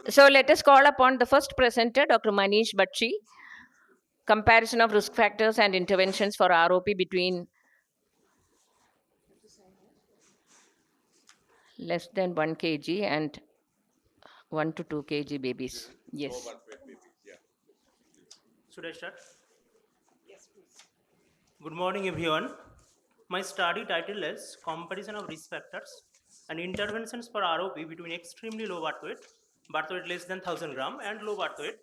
So let us call upon the first presenter, Dr. Manish Bachi. Comparison of risk factors and interventions for ROP between less than 1 kg and 1 to 2 kg babies. Yes. Should I start? Yes, please. Good morning, everyone. My study title is Comparison of Risk Factors and Interventions for ROP between extremely low birth weight less than 1000 gram, and low birth weight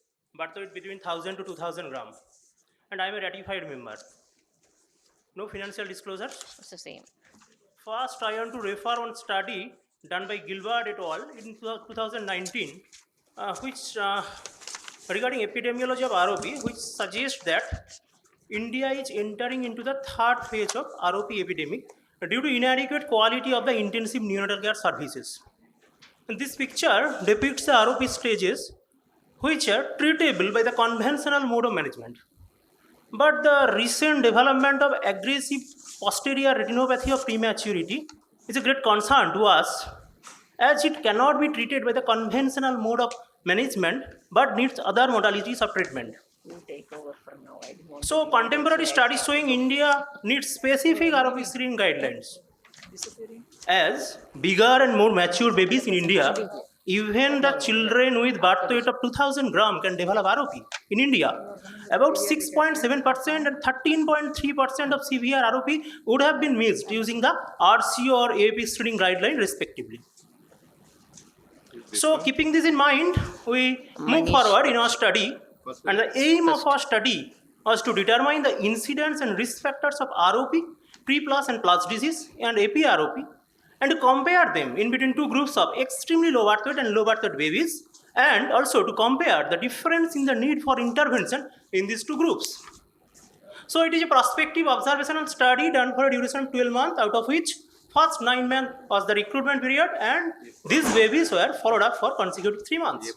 between 1000 to 2000 gram. And I am a ratified member. No financial disclosures. It's the same. First, I want to refer on study done by Gilbert et al. In 2019, regarding epidemiology of ROP, which suggests that India is entering into the third phase of ROP epidemic due to inadequate quality of the intensive neonatal care services. And this picture depicts the ROP stages which are treatable by the conventional mode of management. But the recent development of aggressive posterior retinopathy of prematurity is a great concern to us, as it cannot be treated by the conventional mode of management but needs other modalities of treatment. Take over from now. So, contemporary studies showing India needs specific ROP screening guidelines. As bigger and more mature babies in India, even the children with birth weight of 2000 gram can develop ROP in India. About 6.7% and 13.3% of severe ROP would have been missed using the RC or AAP screening guideline respectively. So, keeping this in mind, we move forward in our study, and the aim of our study was to determine the incidence and risk factors of ROP, pre-plus and plus disease, and AP-ROP, and to compare them in between two groups of extremely low birth weight and low birth weight babies, and also to compare the difference in the need for intervention in these two groups. So it is a prospective observational study done for a duration of 12 months, out of which first 9 months was the recruitment period, and these babies were followed up for consecutive 3 months.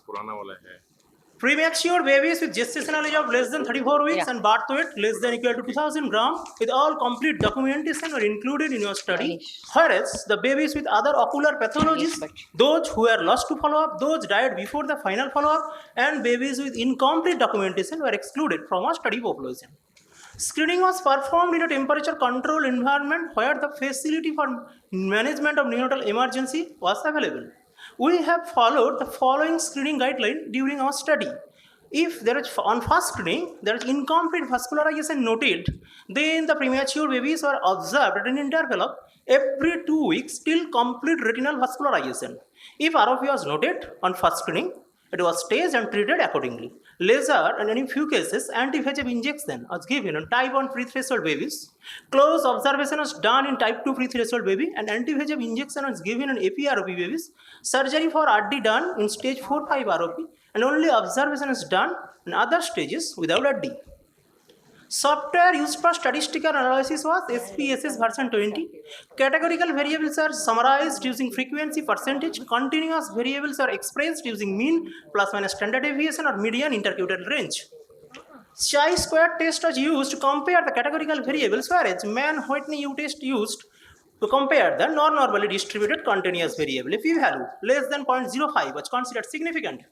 Premature babies with gestational age of less than 34 weeks and birth weight less than equal to 2000 gram with all complete documentation were included in your study, whereas the babies with other ocular pathologies, those who were lost to follow-up, those died before the final follow-up, and babies with incomplete documentation were excluded from our study population. Screening was performed in a temperature-controlled environment where the facility for management of neonatal emergency was available. We have followed the following screening guideline during our study. If there is on first screening, there is incomplete vascularization noted, then the premature babies were observed at an interval of every 2 weeks till complete retinal vascularization. If ROP was noted on first screening, it was staged and treated accordingly. Laser and in few cases, anti-VEGF injection was given on type 1 pre-threshold babies. Close observation was done in type 2 pre-threshold baby, and anti-VEGF injection was given on AP-ROP babies. Surgery for RD done in stage 4-5 ROP, and only observation is done in other stages without RD. Software used for statistical analysis was SPSS version 20. Categorical variables are summarized using frequency percentage. Continuous variables are expressed using mean plus minus standard deviation or median interquartile range. Chi-square test was used to compare the categorical variables, whereas Mann-Whitney U test used to compare the non-normally distributed continuous variable. If p-value less than 0.05 was considered significant.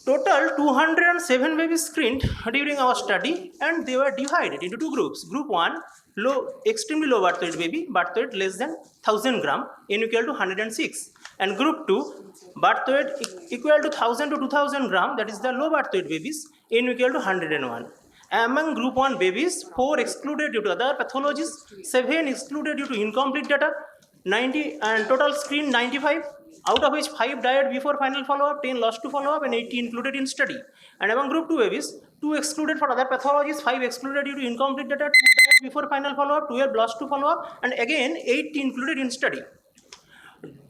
Total 207 babies screened during our study, and they were divided into two groups. Group 1, extremely low birth weight baby, birth weight less than 1000 gram, n equal to 106. And group 2, birth weight equal to 1000 to 2000 gram, that is the low birth weight babies, n equal to 101. Among group 1 babies, 4 excluded due to other pathologies, 7 excluded due to incomplete data, 90 and total screen 95. Out of which 5 died before final follow-up, 10 lost to follow-up, and 80 included in study. And among group 2 babies, 2 excluded for other pathologies, 5 excluded due to incomplete data, 2 died before final follow-up, 12 lost to follow-up, and again 8 included in study.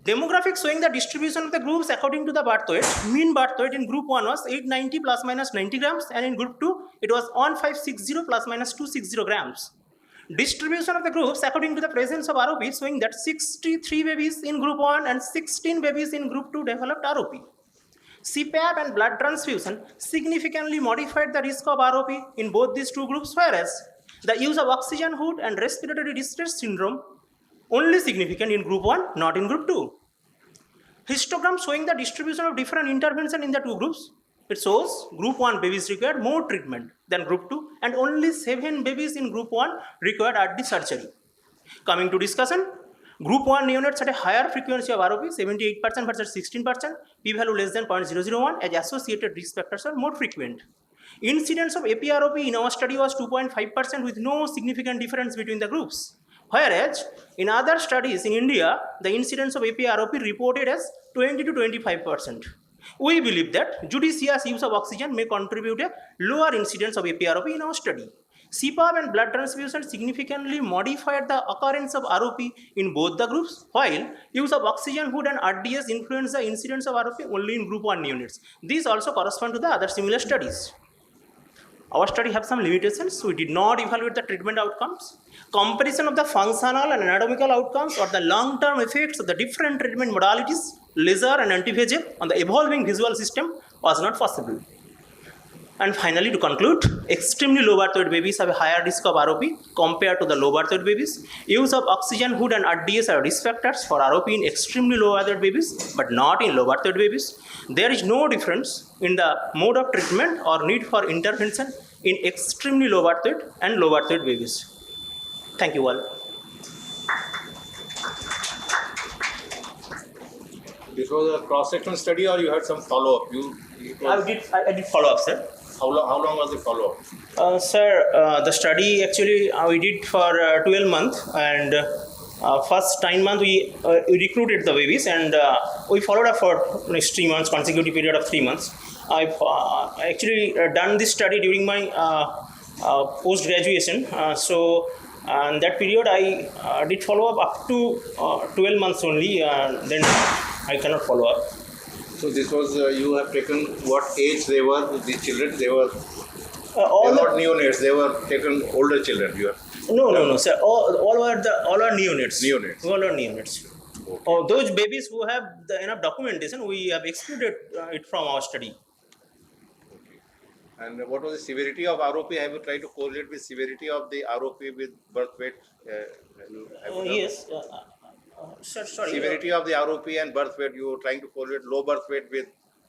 Demographics showing the distribution of the groups according to the birth weight. Mean birth weight in group 1 was 890 plus minus 90 grams, and in group 2 it was 1560 plus minus 260 grams. Distribution of the groups according to the presence of ROP showing that 63 babies in group 1 and 16 babies in group 2 developed ROP. CPAP and blood transfusion significantly modified the risk of ROP in both these two groups, whereas the use of oxygen hood and respiratory distress syndrome only significant in group 1, not in group 2. Histogram showing the distribution of different intervention in the two groups. It shows group 1 babies required more treatment than group 2 and only 7 babies in group 1 required RD surgery. Coming to discussion, group 1 neonates had a higher frequency of ROP, 78% versus 16%, p-value less than 0.001 as associated risk factors are more frequent. Incidence of APROP in our study was 2.5% with no significant difference between the groups. Whereas in other studies in India, the incidence of APROP reported as 20 to 25%. We believe that judicious use of oxygen may contribute a lower incidence of APROP in our study. CPAP and blood transfusion significantly modified the occurrence of ROP in both the groups, while use of oxygen hood and RDS influenced the incidence of ROP only in group 1 units. These also correspond to the other similar studies. Our study have some limitations. We did not evaluate the treatment outcomes. Comparison of the functional and anatomical outcomes or the long-term effects of the different treatment modalities, laser and anti-VEGF on the evolving visual system was not possible. And finally, to conclude, extremely low birth weight babies have a higher risk of ROP compared to the low birth weight babies. Use of oxygen hood and RDS are risk factors for ROP in extremely low birth weight babies, but not in low birth weight babies. There is no difference in the mode of treatment or need for intervention in extremely low birth weight and low birth weight babies. Thank you all. This was a cross-section study, or you had some follow-up? I did follow up, sir. How long was the follow-up? Sir, the study actually we did for 12 months, and first 9 months we recruited the babies, and we followed up for next 3 months, consecutive period of 3 months. I've actually done this study during my post-graduation. So in that period I did follow up to 12 months only, then I cannot follow up. So this was, you have taken what age they were, these children? They were not neonates, they were taken older children. No, sir. All are neonates. Neonates. All are neonates. Okay. Those babies who have enough documentation, we have excluded it from our study. Okay. And what was the severity of ROP? Have you tried to correlate with severity of the ROP with birth weight? Yes. Sir, sorry. Severity of the ROP and birth weight, you were trying to correlate low birth weight with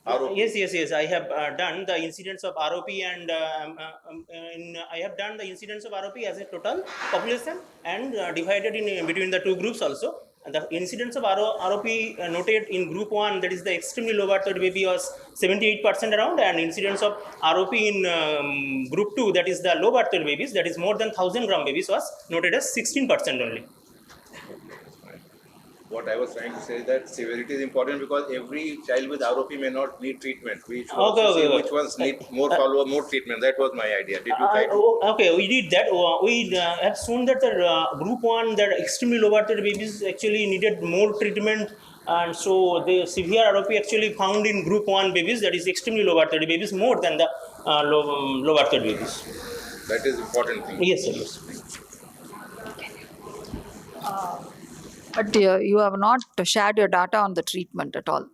ROP. Yes. I have done the incidence of ROP, and I have done the incidence of ROP as a total population and divided in between the two groups also. And the incidence of ROP noted in group 1, that is the extremely low birth weight baby, was 78% around, and incidence of ROP in group 2, that is the low birth weight babies, that is more than 1000 gram babies, was noted as 16% only. What I was trying to say is that severity is important because every child with ROP may not need treatment. We should see which ones need more follow-up, more treatment. That was my idea. Did you try to? Okay, we did that. We have shown that the group 1, that extremely low birth weight babies actually needed more treatment, and so the severe ROP actually found in group 1 babies, that is extremely low birth weight babies, more than the low birth weight babies. That is important thing. Yes, sir. Yes. But you have not shared your data on the treatment at all.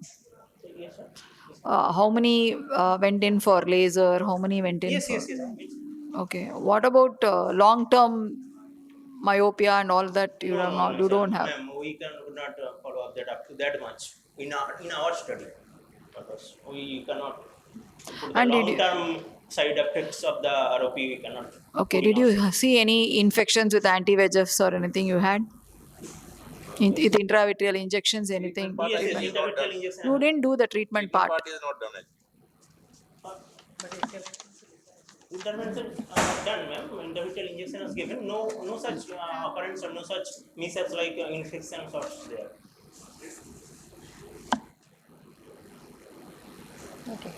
Yes, sir. How many went in for laser? How many went in? Yes. Okay. What about long-term myopia and all that? You have not. You don't have. Ma'am, we could not follow up that up to that much in our study, because we cannot put the And did you- long-term side effects of the ROP. We cannot. Okay. Did you see any infections with anti-VEGFs or anything you had? With intravitreal injections, anything? Yes, intravitreal injection. You didn't do the treatment part. is not done. Intervention done, ma'am. Intravitreal injection was given. No such occurrence or no such mishaps like infections or there. Okay,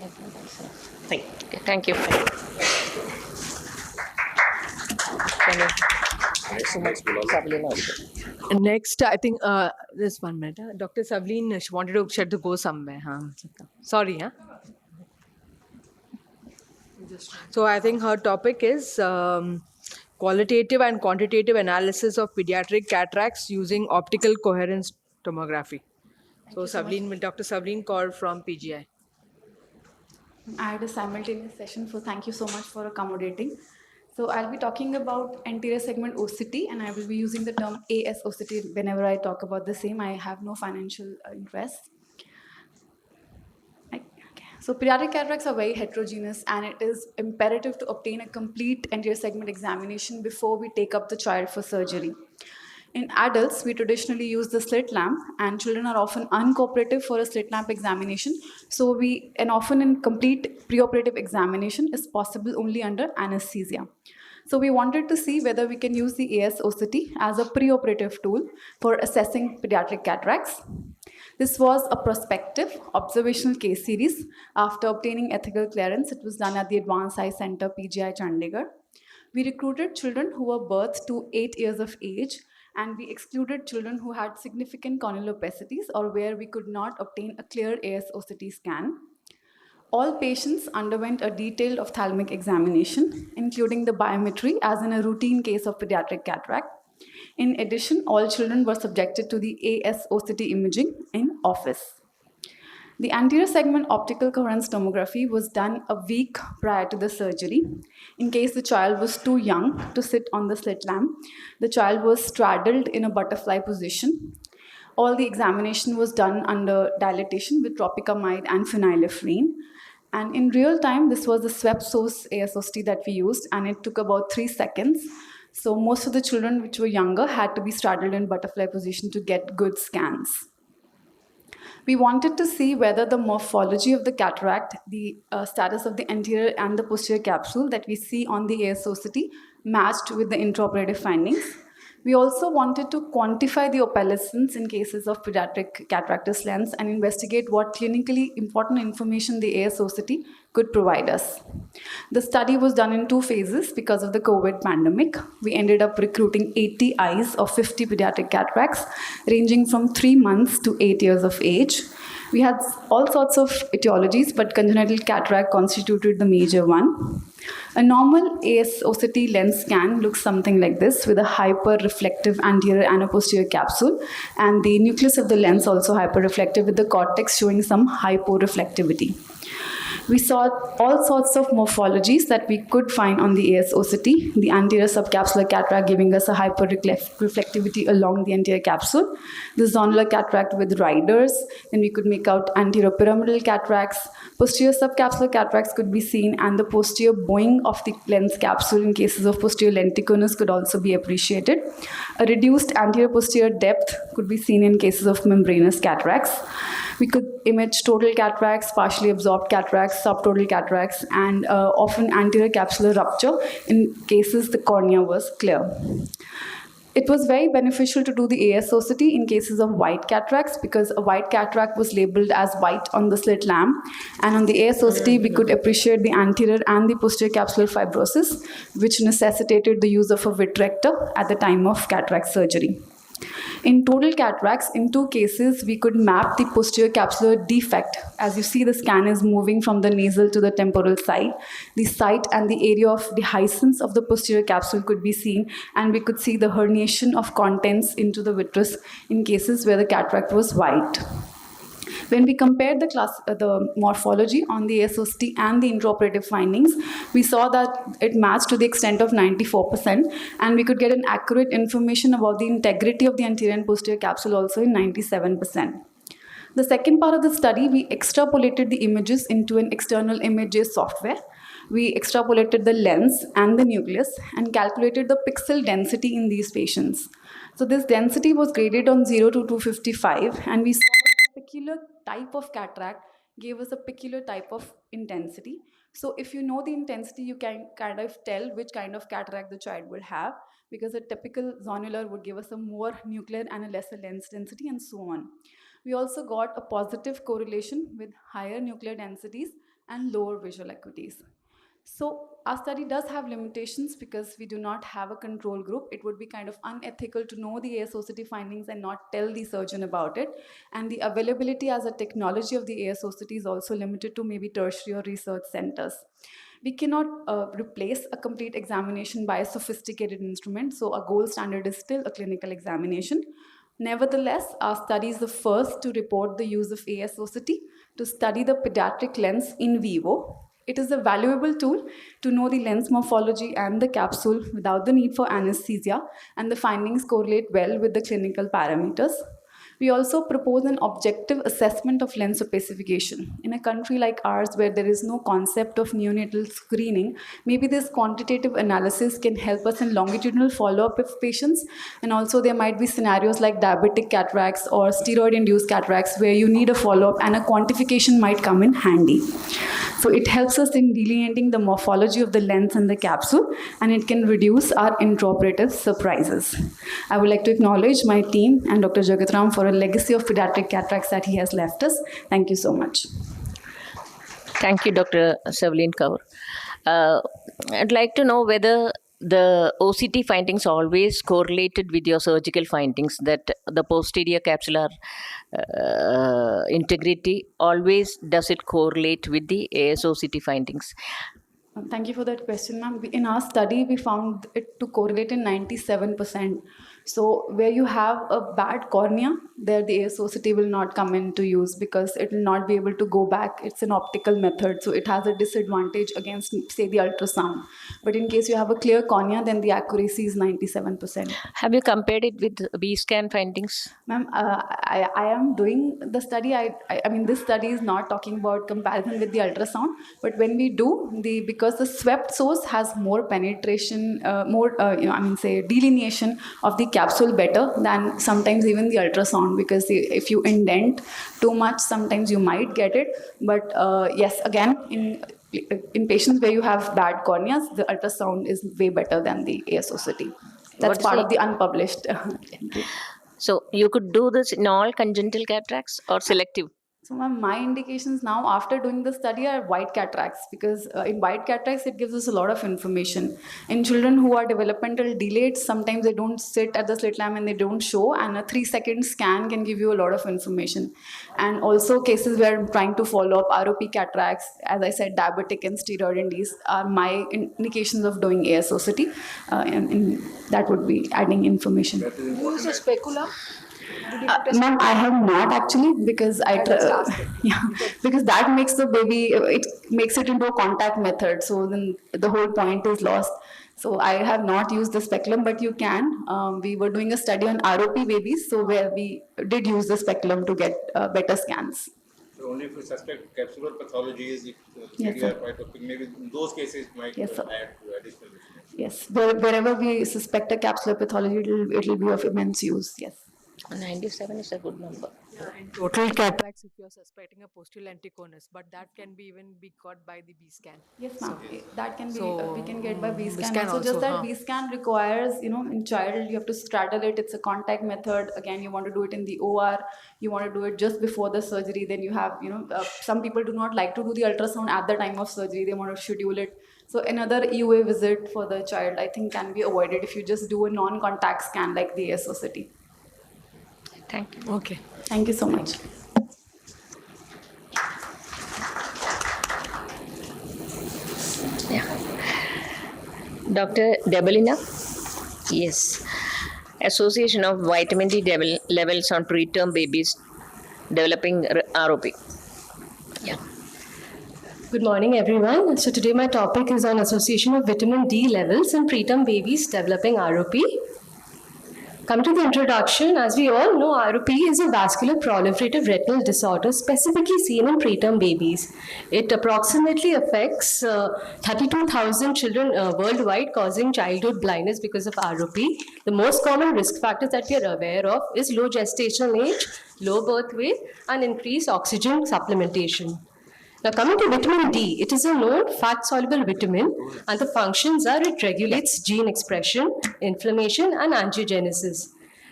Thank you. thank you. Next, I think just 1 minute. Dr. Savleen, she wanted to shed the go somewhere. Sorry. So I think her topic is qualitative and quantitative analysis of pediatric cataracts using optical coherence tomography. So Dr. Savleen called from PGI. I had a simultaneous session, so thank you so much for accommodating. So I'll be talking about anterior segment OCT, and I will be using the term AS OCT whenever I talk about the same. I have no financial interest. So pediatric cataracts are very heterogeneous, and it is imperative to obtain a complete anterior segment examination before we take up the child for surgery. In adults, we traditionally use the slit lamp, and children are often uncooperative for a slit lamp examination. So often in complete preoperative examination is possible only under anesthesia. So we wanted to see whether we can use the ASOCT as a preoperative tool for assessing pediatric cataracts. This was a prospective observational case series. After obtaining ethical clearance, it was done at the Advanced Eye Center, PGI Chandigarh. We recruited children who were birthed to 8 years of age, and we excluded children who had significant corneal opacities or where we could not obtain a clear ASOCT scan. All patients underwent a detailed ophthalmic examination, including the biometry, as in a routine case of pediatric cataract. In addition, all children were subjected to the ASOCT imaging in office. The anterior segment optical coherence tomography was done a week prior to the surgery. In case the child was too young to sit on the slit lamp, the child was straddled in a butterfly position. All the examination was done under dilatation with tropicamide and phenylephrine. And in real time, this was the swept source ASOCT that we used, and it took about 3 seconds. So most of the children which were younger had to be straddled in butterfly position to get good scans. We wanted to see whether the morphology of the cataract, the status of the anterior and the posterior capsule that we see on the ASOCT matched with the intraoperative findings. We also wanted to quantify the opalescence in cases of pediatric cataractus lens and investigate what clinically important information the ASOCT could provide us. The study was done in 2 phases because of the COVID pandemic. We ended up recruiting 80 eyes of 50 pediatric cataracts, ranging from 3 months to 8 years of age. We had all sorts of etiologies, but congenital cataract constituted the major one. A normal ASOCT lens scan looks something like this, with a hyper-reflective anterior and a posterior capsule, and the nucleus of the lens also hyper-reflective, with the cortex showing some hyporeflectivity. We saw all sorts of morphologies that we could find on the ASOCT, the anterior subcapsular cataract giving us a hyperreflectivity along the anterior capsule, the zonular cataract with riders, then we could make out anterior pyramidal cataracts, posterior subcapsular cataracts could be seen, and the posterior bowing of the lens capsule in cases of posterior lenticonus could also be appreciated. A reduced anterior posterior depth could be seen in cases of membranous cataracts. We could image total cataracts, partially absorbed cataracts, subtotal cataracts, and often anterior capsular rupture in cases the cornea was clear. It was very beneficial to do the ASOCT in cases of white cataracts because a white cataract was labeled as white on the slit lamp, and on the ASOCT we could appreciate the anterior and the posterior capsular fibrosis, which necessitated the use of a vitrector at the time of cataract surgery. In total cataracts, in 2 cases, we could map the posterior capsular defect. As you see, the scan is moving from the nasal to the temporal side. The site and the area of dehiscence of the posterior capsule could be seen, and we could see the herniation of contents into the vitreous in cases where the cataract was white. When we compared the morphology on the ASOCT and the intraoperative findings, we saw that it matched to the extent of 94%, and we could get an accurate information about the integrity of the anterior and posterior capsule also in 97%. The second part of the study, we extrapolated the images into an external images software. We extrapolated the lens and the nucleus and calculated the pixel density in these patients. So this density was graded on 0 to 255, and we saw that a peculiar type of cataract gave us a peculiar type of intensity. So if you know the intensity, you can kind of tell which kind of cataract the child will have, because a typical zonular would give us a more nuclear and a lesser lens density, and so on. We also got a positive correlation with higher nuclear densities and lower visual acuities. So our study does have limitations because we do not have a control group. It would be kind of unethical to know the ASOCT findings and not tell the surgeon about it. And the availability as a technology of the ASOCT is also limited to maybe tertiary or research centers. We cannot replace a complete examination by a sophisticated instrument, so a gold standard is still a clinical examination. Nevertheless, our study is the first to report the use of ASOCT to study the pediatric lens in vivo. It is a valuable tool to know the lens morphology and the capsule without the need for anesthesia, and the findings correlate well with the clinical parameters. We also propose an objective assessment of lens opacification. In a country like ours, where there is no concept of neonatal screening, maybe this quantitative analysis can help us in longitudinal follow-up of patients. And also there might be scenarios like diabetic cataracts or steroid-induced cataracts where you need a follow-up and a quantification might come in handy. So it helps us in delineating the morphology of the lens and the capsule, and it can reduce our intraoperative surprises. I would like to acknowledge my team and Dr. Jagatram for a legacy of pediatric cataracts that he has left us. Thank you so much. Thank you, Dr. Savleen Kaur. I'd like to know whether the OCT findings always correlated with your surgical findings, that the posterior capsular integrity always does it correlate with the ASOCT findings? Thank you for that question, ma'am. In our study, we found it to correlate in 97%. So where you have a bad cornea, there the ASOCT will not come into use because it will not be able to go back. It's an optical method, so it has a disadvantage against, say, the ultrasound. But in case you have a clear cornea, then the accuracy is 97%. Have you compared it with B-scan findings? Ma'am, I am doing the study. I mean, this study is not talking about comparison with the ultrasound, but when we do, because the swept source has more penetration, delineation of the capsule better than sometimes even the ultrasound, because if you indent too much, sometimes you might get it. But yes, again, in patients where you have bad corneas, the ultrasound is way better than the ASOCT. That's part of the unpublished. So you could do this in all congenital cataracts or selective? So my indications now after doing the study are white cataracts, because in white cataracts it gives us a lot of information. In children who are developmental delayed, sometimes they don't sit at the slit lamp and they don't show, and a 3-second scan can give you a lot of information. And also cases where I'm trying to follow up ROP cataracts, as I said, diabetic and steroid induced are my indications of doing ASOCT, and that would be adding information. Use a specula. Ma'am, I have not actually, because because that makes the baby, it makes it into a contact method, so then the whole point is lost. So I have not used the speculum, but you can. We were doing a study on ROP babies, so where we did use the speculum to get better scans. So only if we suspect capsular pathologies, if Yes, sir. quite opaque, maybe in those cases might Yes, sir. add to additional information. Yes, wherever we suspect a capsular pathology, it will be of immense use. Yes. 97 is a good number. In total cataracts, if you're suspecting a posterior lenticonus, but that can be got by the B scan. Yes, ma'am. That can be, So, we can get by B scan. B-scan So just also, that B scan requires, in child, you have to straddle it. It's a contact method. Again, you want to do it in the OR. You want to do it just before the surgery. Then you have, some people do not like to do the ultrasound at the time of surgery. They want to schedule it. So another EUA visit for the child, I think, can be avoided if you just do a non-contact scan like the ASOCT. Thank you. Okay. Thank you so much. Yeah. Dr. Debelina? Yes. Association of vitamin D levels on preterm babies developing ROP. Yeah. Good morning, everyone. So today my topic is on association of vitamin D levels in preterm babies developing ROP. Coming to the introduction, as we all know, ROP is a vascular proliferative retinal disorder specifically seen in preterm babies. It approximately affects 32,000 children worldwide, causing childhood blindness because of ROP. The most common risk factors that we are aware of is low gestational age, low birth weight, and increased oxygen supplementation. Now, coming to vitamin D, it is a known fat-soluble vitamin, and the functions are it regulates gene expression, inflammation, and angiogenesis.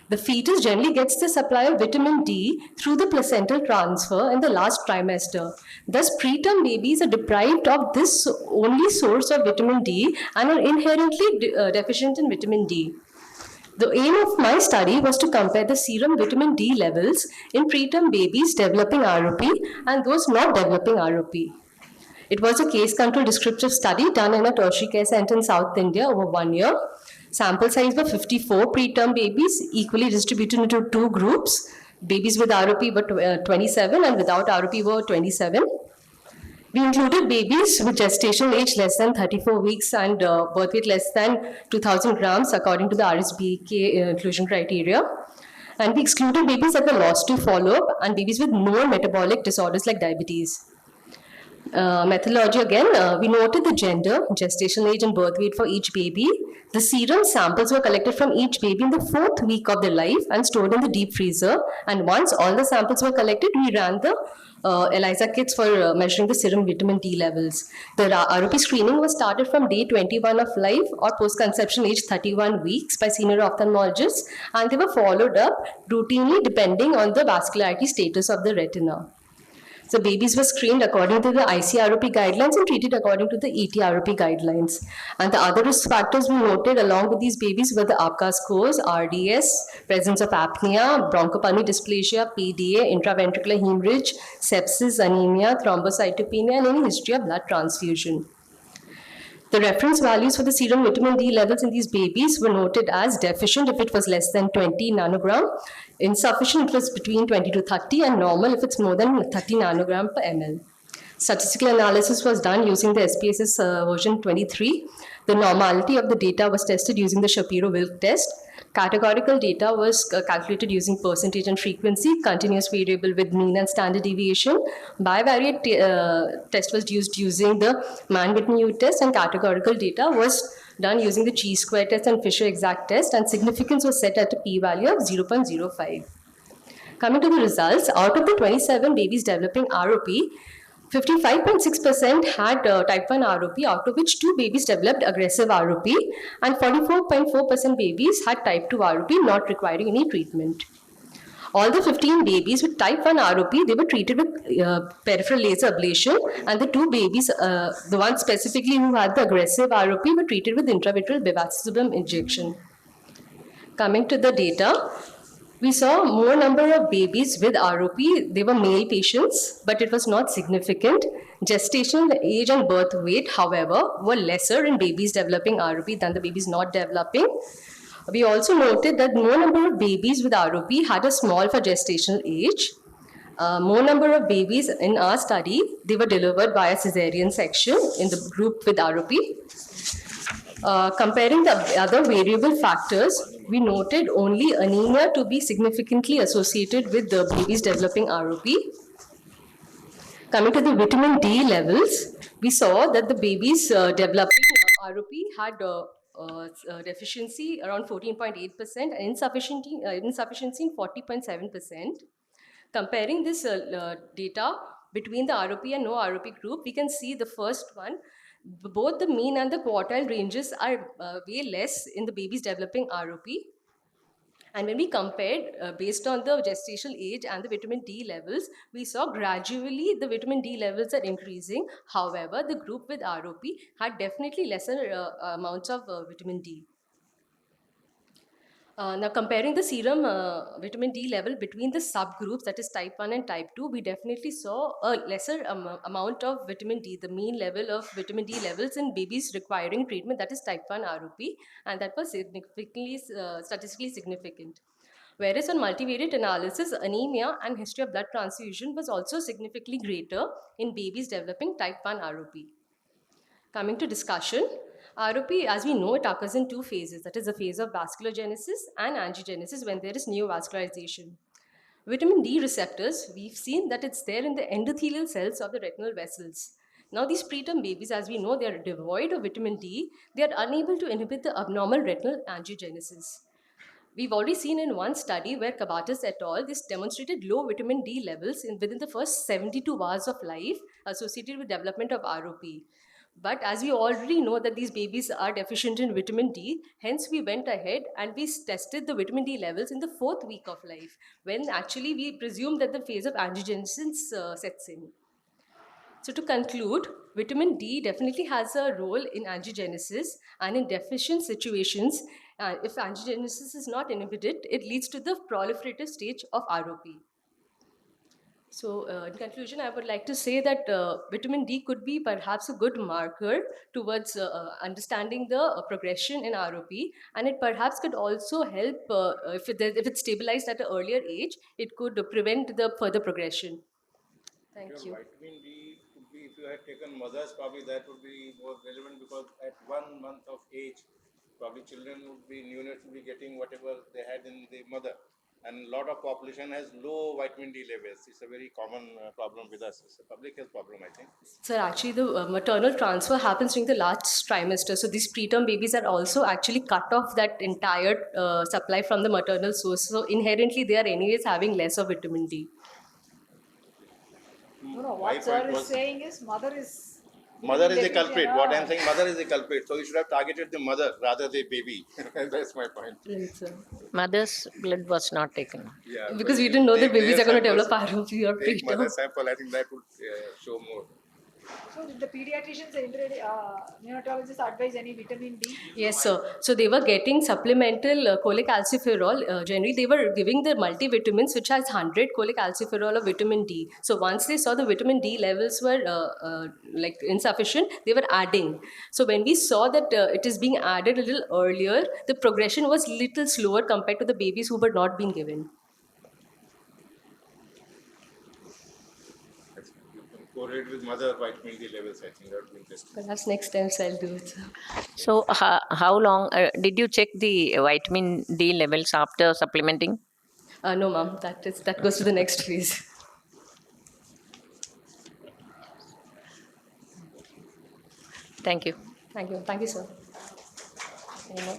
The fetus generally gets the supply of vitamin D through the placental transfer in the last trimester. Thus, preterm babies are deprived of this only source of vitamin D and are inherently deficient in vitamin D. The aim of my study was to compare the serum vitamin D levels in preterm babies developing ROP and those not developing ROP. It was a case-controlled descriptive study done in a tertiary care center in South India over 1 year. Sample size were 54 preterm babies, equally distributed into 2 groups. Babies with ROP were 27 and without ROP were 27. We included babies with gestational age less than 34 weeks and birth weight less than 2,000 grams according to the RSBK inclusion criteria. And we excluded babies that were lost to follow-up and babies with known metabolic disorders like diabetes. Methodology again, we noted the gender, gestational age, and birth weight for each baby. The serum samples were collected from each baby in the 4th week of their life and stored in the deep freezer. And once all the samples were collected, we ran the ELISA kits for measuring the serum vitamin D levels. The ROP screening was started from day 21 of life or post-conception age 31 weeks by senior ophthalmologists, and they were followed up routinely depending on the vascularity status of the retina. So babies were screened according to the ICROP guidelines and treated according to the ETROP guidelines. And the other risk factors we noted along with these babies were the APGAR scores, RDS, presence of apnea, bronchopulmonary dysplasia, PDA, intraventricular hemorrhage, sepsis, anemia, thrombocytopenia, and any history of blood transfusion. The reference values for the serum vitamin D levels in these babies were noted as deficient if it was less than 20 nanogram, insufficient if it was between 20 to 30, and normal if it's more than 30 nanogram per ml. Statistical analysis was done using the SPSS version 23. The normality of the data was tested using the Shapiro-Wilk test. Categorical data was calculated using percentage and frequency, continuous variable with mean and standard deviation. Bivariate test was used using the Mann-Whitney test, and categorical data was done using the chi-square test and Fisher exact test, and significance was set at a p-value of 0.05. Coming to the results, out of the 27 babies developing ROP, 55.6% had type 1 ROP, out of which 2 babies developed aggressive ROP, and 44.4% babies had type 2 ROP not requiring any treatment. All the 15 babies with type 1 ROP, they were treated with peripheral laser ablation, and the 2 babies, the ones specifically who had the aggressive ROP, were treated with intravitreal bevacizumab injection. Coming to the data, we saw more number of babies with ROP. They were male patients, but it was not significant. Gestational age and birth weight, however, were lesser in babies developing ROP than the babies not developing. We also noted that more number of babies with ROP had a small for gestational age. More number of babies in our study, they were delivered via cesarean section in the group with ROP. Comparing the other variable factors, we noted only anemia to be significantly associated with the babies developing ROP. Coming to the vitamin D levels, we saw that the babies developing ROP had deficiency around 14.8% and insufficiency in 40.7%. Comparing this data between the ROP and no ROP group, we can see the first one, both the mean and the quartile ranges are way less in the babies developing ROP. And when we compared based on the gestational age and the vitamin D levels, we saw gradually the vitamin D levels are increasing. However, the group with ROP had definitely lesser amounts of vitamin D. Now, comparing the serum vitamin D level between the subgroups, that is type 1 and type 2, we definitely saw a lesser amount of vitamin D, the mean level of vitamin D levels in babies requiring treatment, that is type 1 ROP, and that was significantly, statistically significant. Whereas on multivariate analysis, anemia and history of blood transfusion was also significantly greater in babies developing type 1 ROP. Coming to discussion, ROP, as we know, it occurs in 2 phases. That is the phase of vasculogenesis and angiogenesis when there is neovascularization. Vitamin D receptors, we've seen that it's there in the endothelial cells of the retinal vessels. Now these preterm babies, as we know, they are devoid of vitamin D. They are unable to inhibit the abnormal retinal angiogenesis. We've already seen in one study where Kabatas et al. This demonstrated low vitamin D levels within the first 72 hours of life associated with development of ROP. But as we already know that these babies are deficient in vitamin D, hence we went ahead and we tested the vitamin D levels in the 4th week of life, when actually we presumed that the phase of angiogenesis sets in. So to conclude, vitamin D definitely has a role in angiogenesis, and in deficient situations, if angiogenesis is not inhibited, it leads to the proliferative stage of ROP. So in conclusion, I would like to say that vitamin D could be perhaps a good marker towards understanding the progression in ROP, and it perhaps could also help, if it's stabilized at an earlier age, it could prevent the further progression. Thank you. Vitamin D could be, if you had taken mothers, probably that would be more relevant, because at 1 month of age, probably children would be, neonates would be getting whatever they had in the mother. and a lot of population has low vitamin D levels. It's a very common problem with us. It's a public health problem, I think. Sir, actually, the maternal transfer happens during the last trimester. So these preterm babies are also actually cut off that entire supply from the maternal source. So inherently, they are anyways having less of vitamin D. No, My what sir point is was- saying is mother is the culprit. What I'm saying, mother is the culprit. So you should have targeted the mother rather the baby. That's my point. Right, sir. Mother's blood was not taken. Yeah, Because but we didn't know that take babies their are going to samples, develop ROP or take mother preterm. sample. I think that would show more. So did the pediatricians, neonatologists advise any vitamin D? Yes, sir. So they were getting supplemental cholecalciferol. Generally, they were giving the multivitamins, which has 100 cholecalciferol of vitamin D. So once they saw the vitamin D levels were like insufficient, they were adding. So when we saw that it is being added a little earlier, the progression was little slower compared to the babies who were not being given. Correlate with mother vitamin D levels. I think that would be interesting. Perhaps next time I'll do it, sir. So, how long did you check the vitamin D levels after supplementing? No, ma'am. That goes to the next phase. Thank you. Thank you. Thank you, sir. Any more?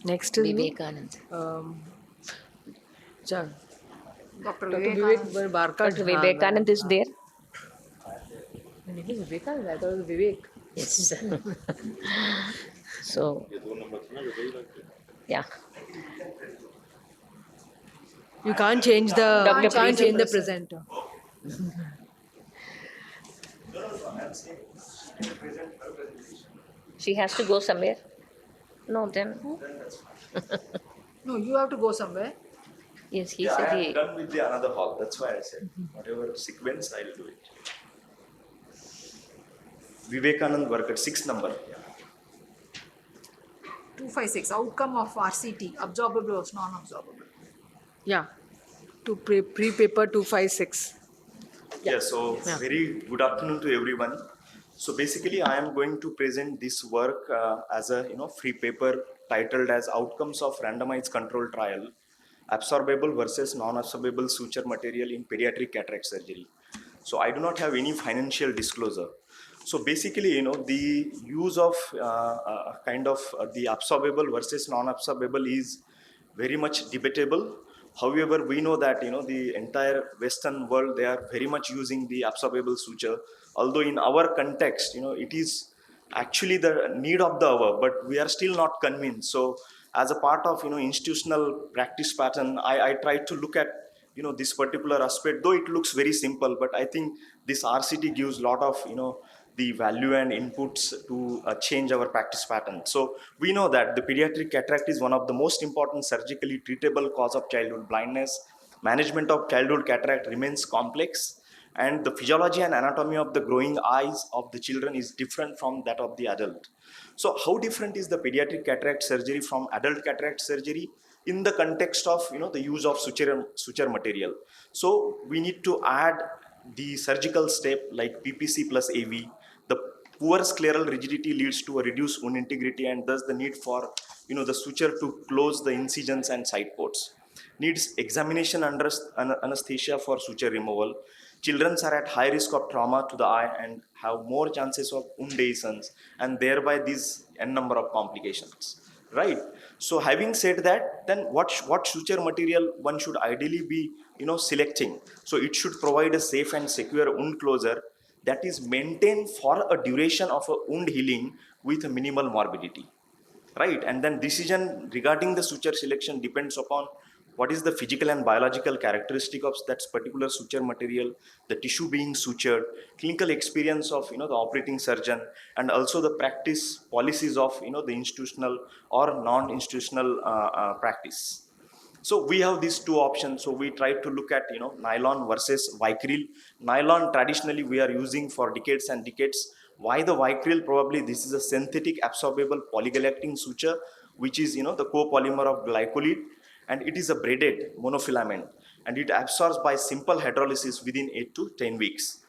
Next is Vivekanand. Chan. Dr. Dr. Vivekanand. Vivek Barkar. Dr. Vivekanand is there? My name is Vivekanand. I thought it was Vivek. Yes. So, yeah. You can't change the. Dr. You can't Preeti change the Prasad. presenter. She has to go somewhere? No, then. No, you have to go somewhere. Yes, he Yeah, said I he. am done with the another hall. That's why I said whatever sequence I'll do it. Vivekanand work at 6 number. 256, outcome of RCT, absorbable versus non-absorbable. Yeah. To pre-paper 256. Yeah, so very good afternoon to everyone. So basically, I am going to present this work as a free paper titled as Outcomes of Randomized Control Trial, Absorbable versus Non-Absorbable Suture Material in Pediatric Cataract Surgery. So I do not have any financial disclosure. So basically, the use of the absorbable versus non-absorbable is very much debatable. However, we know that the entire Western world, they are very much using the absorbable suture. Although in our context, it is actually the need of the hour, but we are still not convinced. So as a part of institutional practice pattern, I try to look at this particular aspect, though it looks very simple, but I think this RCT gives a lot of the value and inputs to change our practice pattern. So we know that the pediatric cataract is one of the most important surgically treatable cause of childhood blindness. Management of childhood cataract remains complex, and the physiology and anatomy of the growing eyes of the children is different from that of the adult. So how different is the pediatric cataract surgery from adult cataract surgery in the context of the use of suture material? So we need to add the surgical step like PPC plus AV. The poor scleral rigidity leads to a reduced wound integrity, and thus the need for the suture to close the incisions and side ports. Needs examination under anesthesia for suture removal. Children are at high risk of trauma to the eye and have more chances of wound adhesions, and thereby these n number of complications. Right. So having said that, then what suture material one should ideally be selecting? So it should provide a safe and secure wound closure that is maintained for a duration of a wound healing with minimal morbidity. Right. And then decision regarding the suture selection depends upon what is the physical and biological characteristic of that particular suture material, the tissue being sutured, clinical experience of the operating surgeon, and also the practice policies of the institutional or non-institutional practice. So we have these two options. So we try to look at nylon versus vicryl. Nylon traditionally we are using for decades and decades. Why the vicryl? Probably this is a synthetic absorbable polygalactic suture, which is the copolymer of glycolide, and it is a braided monofilament, and it absorbs by simple hydrolysis within 8 to 10 weeks.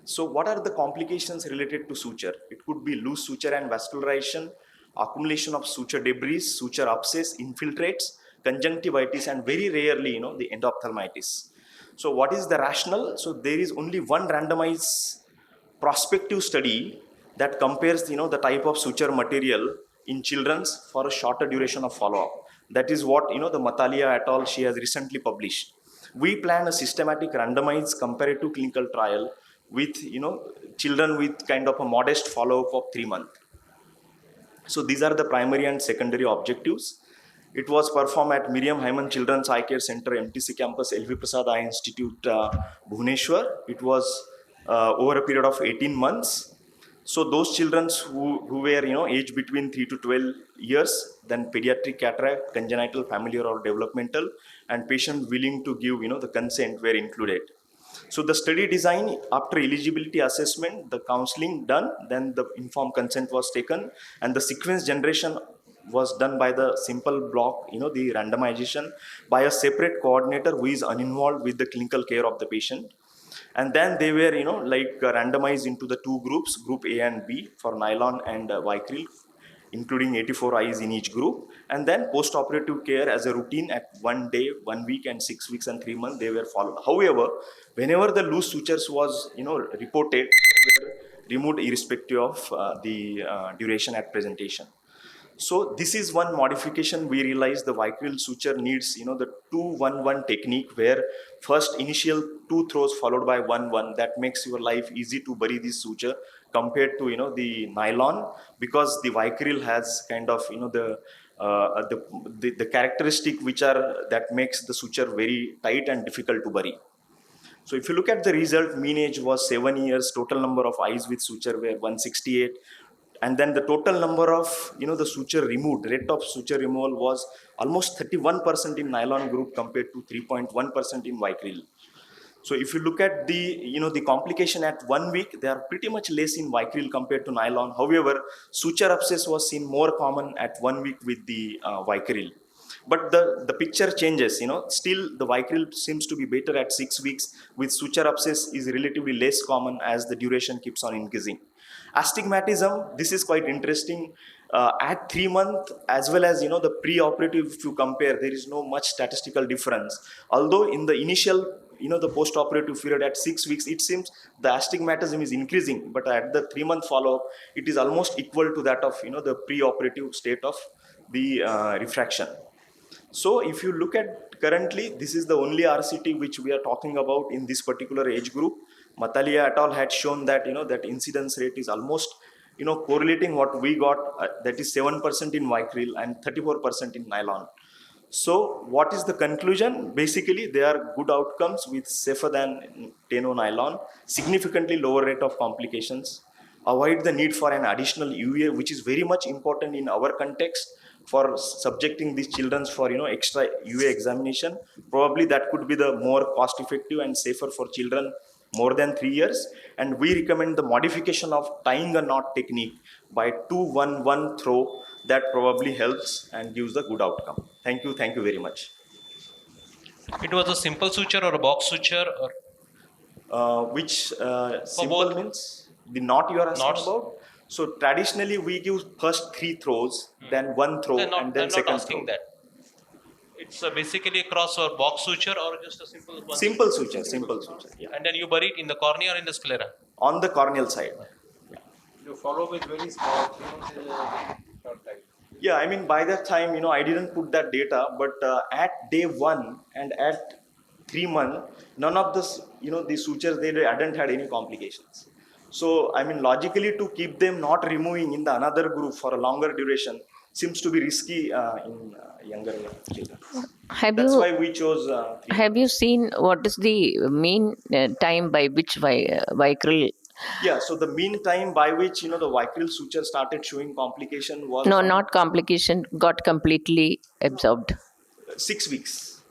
So what are the complications related to suture? It could be loose suture and vascularization, accumulation of suture debris, suture abscess, infiltrates, conjunctivitis, and very rarely, the endophthalmitis. So what is the rationale? So there is only one randomized prospective study that compares, the type of suture material in children's for a shorter duration of follow-up. That is what, the Matalia et al. She has recently published. We plan a systematic randomized comparative clinical trial with, children with kind of a modest follow-up of 3 months. So these are the primary and secondary objectives. It was performed at Miriam Hyman Children's Eye Care Center, MTC campus, LV Prasad Eye Institute, Bhubaneswar. It was over a period of 18 months. So those children who were, aged between 3 to 12 years, then pediatric cataract, congenital, familiar or developmental, and patient willing to give, the consent were included. So the study design, after eligibility assessment, the counseling done, then the informed consent was taken, and the sequence generation was done by the simple block, the randomization by a separate coordinator who is uninvolved with the clinical care of the patient. And then they were, randomized into the two groups, group A and B for nylon and Vicryl, including 84 eyes in each group. And then post-operative care as a routine at 1 day, 1 week, and 6 weeks and 3 months, they were followed. However, whenever the loose sutures was, reported, they were removed irrespective of the duration at presentation. So this is one modification. We realized the Vicryl suture needs, the 2-1-1 technique, where first initial 2 throws followed by 1-1. That makes your life easy to bury this suture compared to, the nylon, because the Vicryl has kind of, the characteristic that makes the suture very tight and difficult to bury. So if you look at the result, mean age was 7 years, total number of eyes with suture were 168. And then the total number of, the suture removed, rate of suture removal was almost 31% in nylon group compared to 3.1% in Vicryl. So if you look at the, the complication at 1 week, they are pretty much less in Vicryl compared to nylon. However, suture abscess was seen more common at 1 week with the Vicryl. But the picture changes, still the Vicryl seems to be better at 6 weeks, with suture abscess is relatively less common as the duration keeps on increasing. Astigmatism, this is quite interesting. At 3 months, as well as, the pre-operative, if you compare, there is no much statistical difference. Although in the initial, the post-operative period at 6 weeks, it seems the astigmatism is increasing, but at the 3-month follow-up, it is almost equal to that of, the pre-operative state of the refraction. So if you look at currently, this is the only RCT which we are talking about in this particular age group. Matalia et al. Had shown that, that incidence rate is almost, correlating what we got, that is 7% in Vicryl and 34% in nylon. So what is the conclusion? Basically, they are good outcomes with safer than Teno nylon, significantly lower rate of complications, avoid the need for an additional UA, which is very much important in our context for subjecting these children for, extra UA examination. Probably that could be the more cost effective and safer for children more than 3 years. And we recommend the modification of tying a knot technique by 2-1-1 throw. That probably helps and gives the good outcome. Thank you very much. It was a simple suture or a box suture, or which simple both? means the knot you are asking Knots. about. So traditionally we give first 3 throws, then 1 throw, and then I'm second not asking throw. that. It's basically a cross or box suture or just a simple one. Simple suture, yeah. And then you bury it in the cornea or in the sclera. On the corneal side. You follow with very small, short time. Yeah, I mean, by that time, I didn't put that data, but at day 1 and at 3 months, none of this, the sutures, they hadn't had any complications. So, I mean, logically to keep them not removing in the another group for a longer duration seems to be risky in younger children. That's why we chose. Have you seen what is the mean time by which Vicryl? Yeah, so the mean time by which, the Vicryl suture started showing complication was... No, not complication, got completely absorbed. 6 weeks.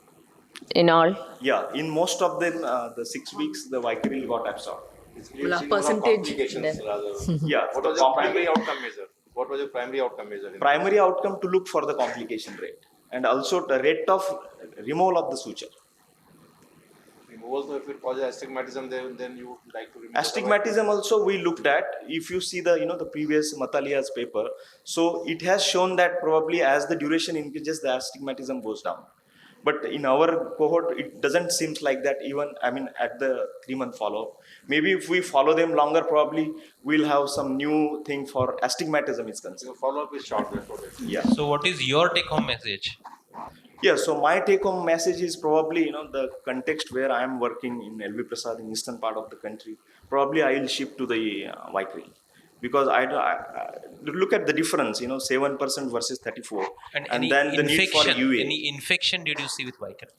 In all? Yeah, in most of them, the 6 weeks, the Vicryl got absorbed. Percentage. Yeah. What was your primary outcome measure? What was your primary outcome measure? Primary outcome to look for the complication rate and also the rate of removal of the suture. removal. So if it causes astigmatism, then you would like to remove Astigmatism also we looked at. If you see the the previous Matalia's paper, so it has shown that probably as the duration increases, the astigmatism goes down. But in our cohort, it doesn't seem like that. Even at the 3-month follow-up, maybe if we follow them longer, probably we'll have some new thing for astigmatism is concerned. the follow-up is short. That's what it is. Yeah. So what is your take-home message? Yeah, so my take-home message is probably, the context where I am working in LV Prasad in eastern part of the country. Probably I will shift to the Vicryl, because I look at the difference, 7% versus 34, and then the need for UA. Any infection did you see with Vicryl?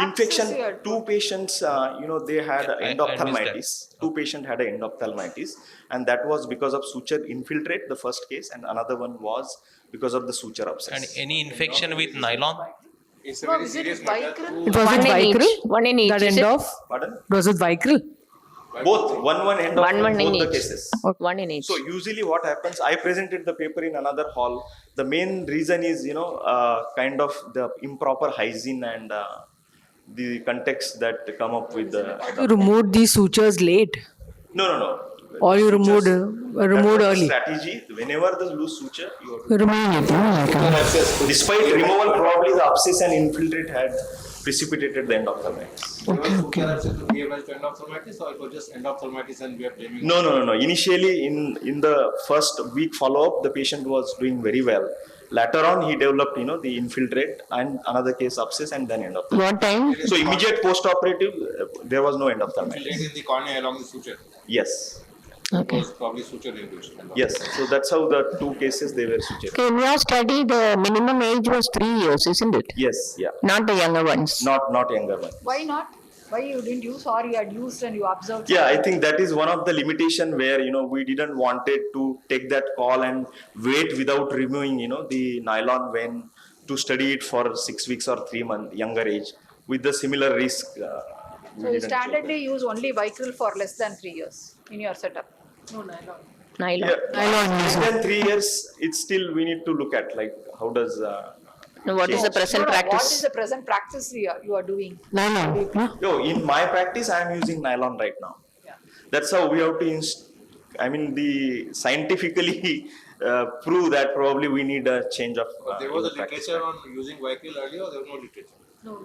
Infection. 2 patients, they had I missed endophthalmitis. 2 patients had an endophthalmitis, and that was because of suture infiltrate, the first case, and another one was because of the suture abscess. And any infection with nylon? It's a very serious matter. It was with Vicryl? One in each. That is end it? of? Pardon? Was it Vicryl? Both, one end of One in both the each. cases. One in each. So usually what happens, I presented the paper in another hall. The main reason is, kind of the improper hygiene and the context that come up with the. You removed these sutures late, No. or you Sutures, removed that was the early. strategy. Whenever the loose suture, you are. You removed it. Despite removal, probably the abscess and infiltrate had precipitated the endophthalmitis. Okay. Gave rise to endophthalmitis, or it was just endophthalmitis and we are blaming? No. Initially, in the first week follow-up, the patient was doing very well. Later on, he developed, the infiltrate and another case abscess and then endophthalmitis. What time? So immediate post-operative, there was no endophthalmitis. Infiltrate in the cornea along the suture. Yes. Okay. It was probably suture induced. Yes. So that's how the 2 cases they were suture. Okay, in your study, the minimum age was 3 years, isn't it? Yes. Yeah. Not the younger ones. Not younger one. Why not? Why you didn't use, or you had used and you observed? Yeah, I think that is one of the limitation where we didn't wanted to take that call and wait without removing the nylon vein to study it for 6 weeks or 3 months younger age with the similar risk. So you standardly use only Vicryl for less than 3 years in your setup. Nylon. Less than 3 years, it's still we need to look at like how does. What is the present What is practice? the present practice you are doing? Nylon. No, in my practice, I am using nylon right now. Yeah. That's how we have to. The scientifically prove that probably we need a change of. But there was a practice. literature on using Vicryl earlier, or there was no literature? On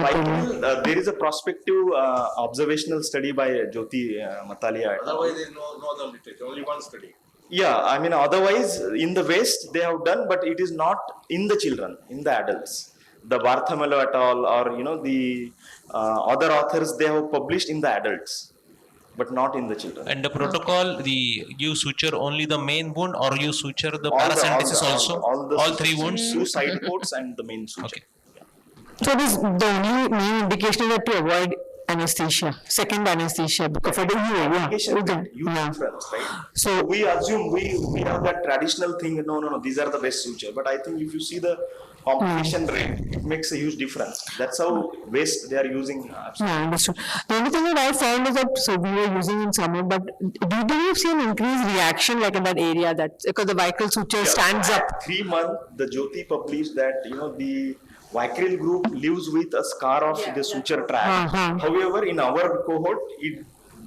Vicryl, there is a prospective observational study by Jyoti Matalia. Otherwise, there is no other literature, only one study. Yeah, otherwise in the West they have done, but it is not in the children, in the adults. The Bartholomew et al. Or the other authors, they have published in the adults, but not in the children. And the protocol, you suture only the main wound, or you suture the All the- paracentesis also? All 3 wounds? 2 side ports and the main suture. Okay. So this the only main indication is that to avoid anesthesia, second anesthesia, because for the Application with the, huge difference, right? So We assume we have that traditional thing. No, these are the best suture. But I think if you see the complication rate, it makes a huge difference. That's how waste they are using. yeah, understood. The only thing that I found is that so we were using in summer, but do you see an increased reaction like in that area that because the Vicryl suture stands up? At 3 months, the Jyoti published that the Vicryl group lives with a scar of the suture tract. However, in our cohort,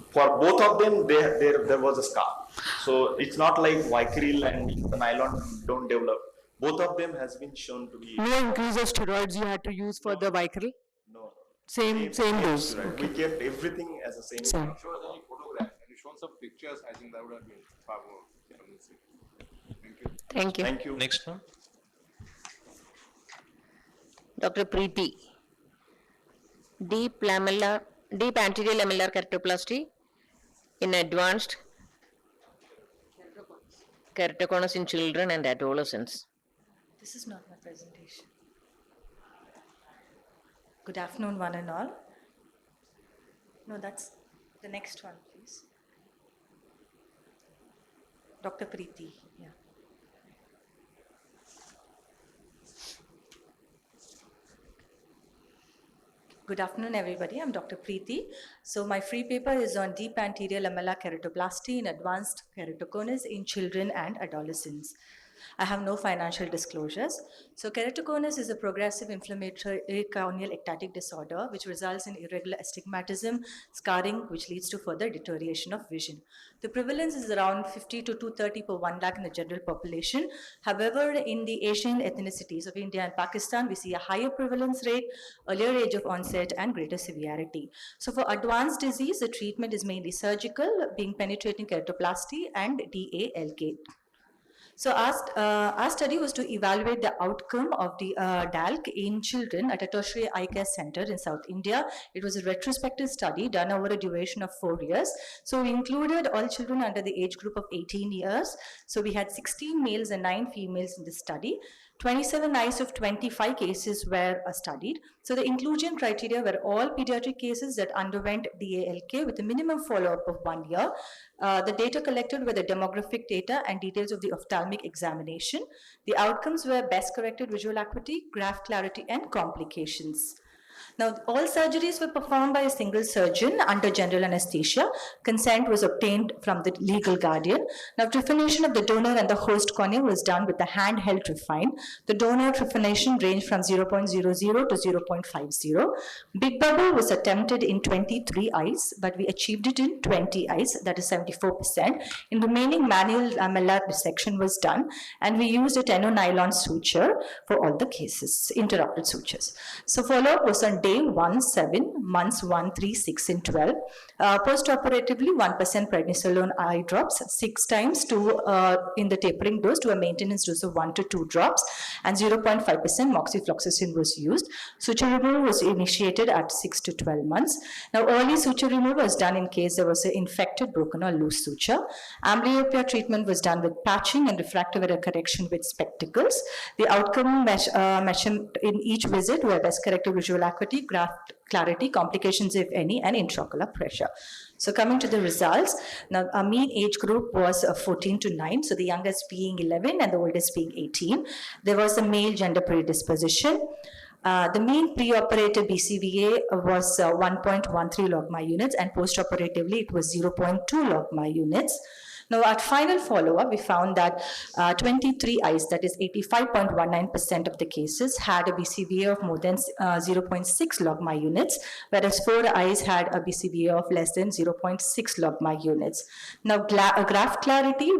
for both of them, there was a scar. So it's not like Vicryl and the nylon don't develop. Both of them has been shown to be No increase of steroids you had to use for the Vicryl? no. Same dose. Right. We kept everything as the same. Same. Show us any photograph and you shown some pictures. I think that would have been far more convincing. Thank you. Thank you. Thank you. Next one. Dr. Preeti. Deep anterior lamellar keratoplasty in advanced keratoconus in children and adolescents. This is not my presentation. Good afternoon, one and all. No, that's the next one, please. Dr. Preeti, yeah. Good afternoon, everybody. I'm Dr. Preeti. So my free paper is on deep anterior lamellar keratoplasty in advanced keratoconus in children and adolescents. I have no financial disclosures. So keratoconus is a progressive inflammatory corneal ectatic disorder which results in irregular astigmatism, scarring, which leads to further deterioration of vision. The prevalence is around 50 to 230 per 1 lakh in the general population. However, in the Asian ethnicities of India and Pakistan, we see a higher prevalence rate, earlier age of onset, and greater severity. So for advanced disease, the treatment is mainly surgical, being penetrating keratoplasty and DALK. So our study was to evaluate the outcome of the DALK in children at a tertiary eye care center in South India. It was a retrospective study done over a duration of 4 years. So we included all children under the age group of 18 years. So we had 16 males and 9 females in the study. 27 eyes of 25 cases were studied. So the inclusion criteria were all pediatric cases that underwent DALK with a minimum follow-up of 1 year. The data collected were the demographic data and details of the ophthalmic examination. The outcomes were best corrected visual acuity, graft clarity, and complications. Now, all surgeries were performed by a single surgeon under general anesthesia. Consent was obtained from the legal guardian. Now, trephination of the donor and the host cornea was done with the handheld trephine. The donor trephination ranged from 0.00 to 0.50. Big bubble was attempted in 23 eyes, but we achieved it in 20 eyes, that is 74%. In remaining, manual lamellar dissection was done, and we used a tenonylon suture for all the cases, interoral sutures. So follow-up was on day 1, 7, months 1, 3, 6, and 12. Post-operatively, 1% prednisolone eye drops, 6 times in the tapering dose to a maintenance dose of 1 to 2 drops, and 0.5% moxifloxacin was used. Suture removal was initiated at 6 to 12 months. Now, early suture removal was done in case there was an infected, broken, or loose suture. Amblyopia treatment was done with patching and refractive error correction with spectacles. The outcome measured in each visit were best corrected visual acuity, graft clarity, complications if any, and intraocular pressure. So coming to the results, now our mean age group was 14 to 9, so the youngest being 11 and the oldest being 18. There was a male gender predisposition. The mean preoperative BCVA was 1.13 logMAR units, and postoperatively it was 0.2 logMAR units. Now, at final follow-up, we found that 23 eyes, that is 85.19% of the cases, had a BCVA of more than 0.6 logMAR units, whereas 4 eyes had a BCVA of less than 0.6 logMAR units. Now, graft clarity,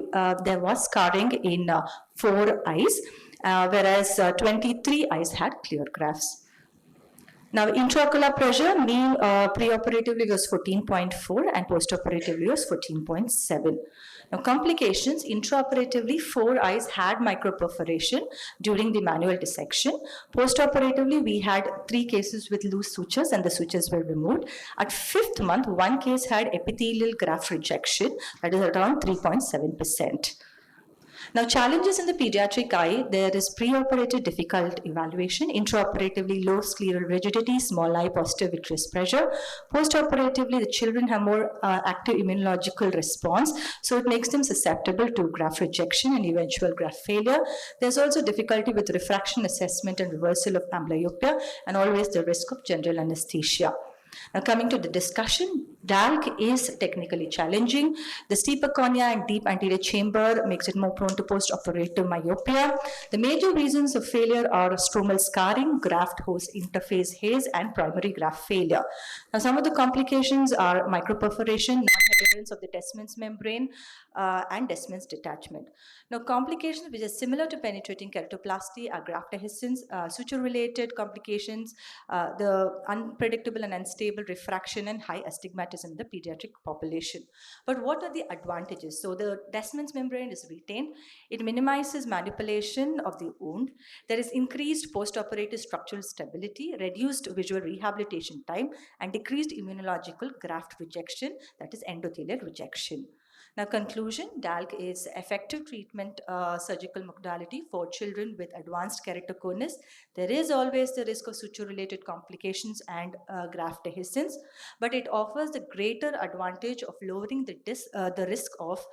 there was scarring in 4 eyes, whereas 23 eyes had clear grafts. Now, intraocular pressure, mean preoperatively was 14.4 and postoperatively was 14.7. Now, complications, intraoperatively, 4 eyes had microperforation during the manual dissection. Postoperatively, we had 3 cases with loose sutures and the sutures were removed. At 5th month, 1 case had epithelial graft rejection, that is around 3.7%. Now, challenges in the pediatric eye, there is preoperative difficult evaluation, intraoperatively low scleral rigidity, small eye positive vitreous pressure. Postoperatively, the children have more active immunological response, so it makes them susceptible to graft rejection and eventual graft failure. There's also difficulty with refraction assessment and reversal of amblyopia, and always the risk of general anesthesia. Now, coming to the discussion, DALK is technically challenging. The steeper cornea and deep anterior chamber makes it more prone to post-operative myopia. The major reasons of failure are stromal scarring, graft-host interface haze, and primary graft failure. Now, some of the complications are microperforation, non-adherence of the Descemet's membrane, and Descemet's detachment. Now, complications which are similar to penetrating keratoplasty are graft adhesions, suture-related complications, the unpredictable and unstable refraction, and high astigmatism in the pediatric population. But what are the advantages? So the Descemet's membrane is retained. It minimizes manipulation of the wound. There is increased postoperative structural stability, reduced visual rehabilitation time, and decreased immunological graft rejection, that is endothelial rejection. Now, conclusion, DALK is effective treatment surgical modality for children with advanced keratoconus. There is always the risk of suture-related complications and graft adhesions, but it offers the greater advantage of lowering the risk of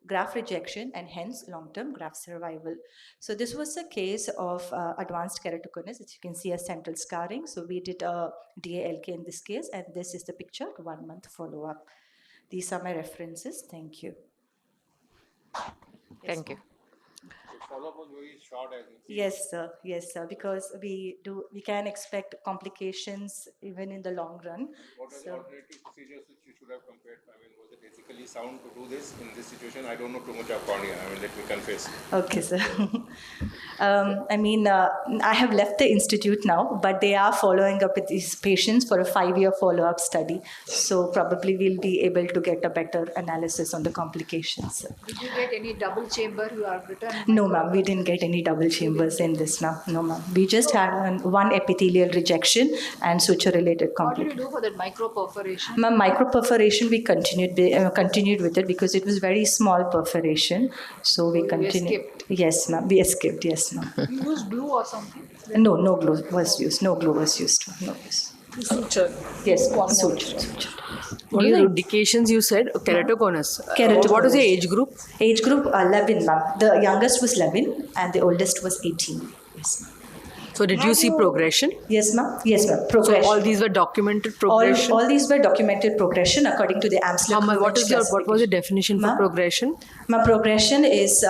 graft rejection and hence long-term graft survival. So this was a case of advanced keratoconus. As you can see, a central scarring. So we did a DALK in this case, and this is the picture, 1 month follow-up. These are my references. Thank you. Thank you. follow-up was very short, I think. Yes, sir. Yes, sir. Because we can expect complications even in the long run. What are the alternative procedures which you should have compared? I mean, was it ethically sound to do this in this situation? I don't know too much of cornea. I mean, let me confess. Okay, sir. I have left the institute now, but they are following up with these patients for a 5-year follow-up study. So probably we'll be able to get a better analysis on the complications. Did you get any double chamber you have written? No, ma'am, we didn't get any double chambers in this now. No, ma'am. We just had one epithelial rejection and suture-related What did complications. you do for that microperforation? Ma'am, microperforation, we continued with it because it was very small perforation. So we continued. escaped? Yes, ma'am. We escaped. Yes, ma'am. You used glue or something? No glue was used. No glue was used. No. Yes. Suture. Yes, suture. What are the indications you said? Keratoconus. Keratoconus. What was the age group? Age group 11, ma'am. The youngest was 11 and the oldest was 18. Yes, ma'am. So did you see progression? Yes, ma'am. Yes, ma'am. Progression. So all these were documented progression? All these were documented progression according to the Amsler. What was the definition for progression? My progression is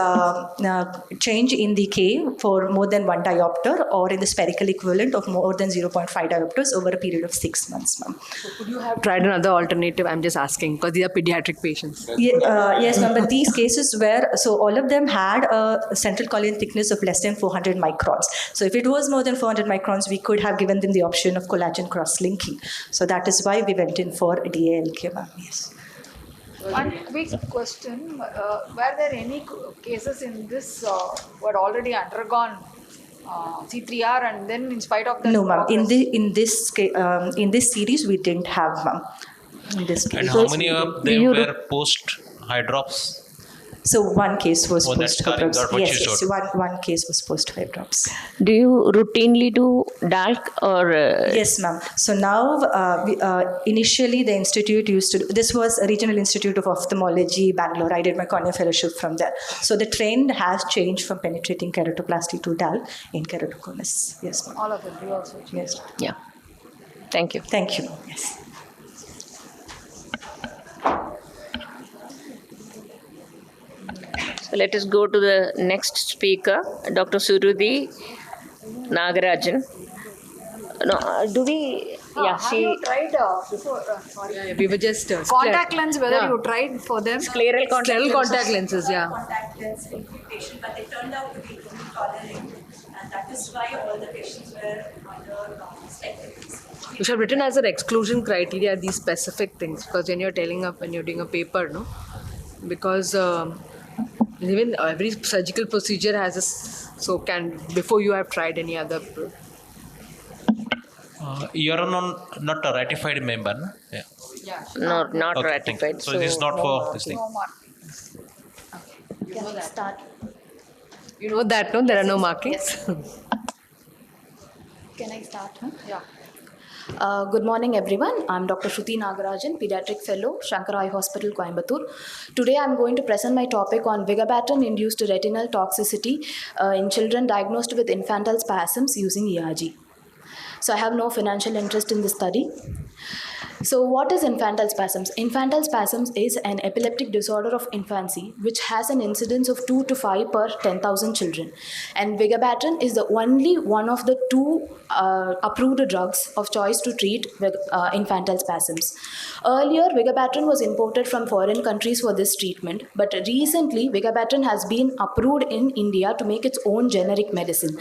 change in the K for more than 1 diopter or in the spherical equivalent of more than 0.5 diopters over a period of 6 months, ma'am. So could you have tried another alternative? I'm just asking because these are pediatric patients. Yes, ma'am. But these cases were, so all of them had a central collision thickness of less than 400 microns. So if it was more than 400 microns, we could have given them the option of collagen cross-linking. So that is why we went in for DALK, ma'am. Yes. One quick question. Were there any cases in this who had already undergone C3R and then in spite of that? No, ma'am. In this series, we didn't have, ma'am. In this case. And how many of them were post-hydrops? So one case was post-hydrops. Yes, one case was post-hydrops. Do you routinely do DALK or? Yes, ma'am. So now, initially the institute used to, this was a Regional Institute of Ophthalmology, Bangalore. I did my cornea fellowship from there. So the trend has changed from penetrating keratoplasty to DALK in keratoconus. Yes, ma'am. All of them, you also. Yes. Yeah. Thank you. Thank you. Yes. So let us go to the next speaker, Dr. Suruthi Nagarajan. No, do we? Yeah, Have you tried before? Sorry. We were just Contact lens, whether you tried for them? Scleral contact lenses, yeah. Contact lens infiltration, but they turned out to be intolerant, and that is why all the patients were under spectacles. You should have written as an exclusion criteria these specific things because when you're doing a paper, no, because even every surgical procedure has a before you have tried any other. You're not a ratified member, no? Yeah. No, not Okay, ratified. so this is not for this thing. No more. Can I start? You know that, no? There are no markings. Can I start? Yeah. Good morning, everyone. I'm Dr. Shruti Nagarajan, Pediatric Fellow, Shankar Eye Hospital, Coimbatore. Today, I'm going to present my topic on vigabatrin-induced retinal toxicity in children diagnosed with infantile spasms using ERG. So I have no financial interest in this study. So what is infantile spasms? Infantile spasms is an epileptic disorder of infancy which has an incidence of 2 to 5 per 10,000 children. And vigabatrin is the only one of the 2 approved drugs of choice to treat infantile spasms. Earlier, vigabatrin was imported from foreign countries for this treatment, but recently vigabatrin has been approved in India to make its own generic medicine.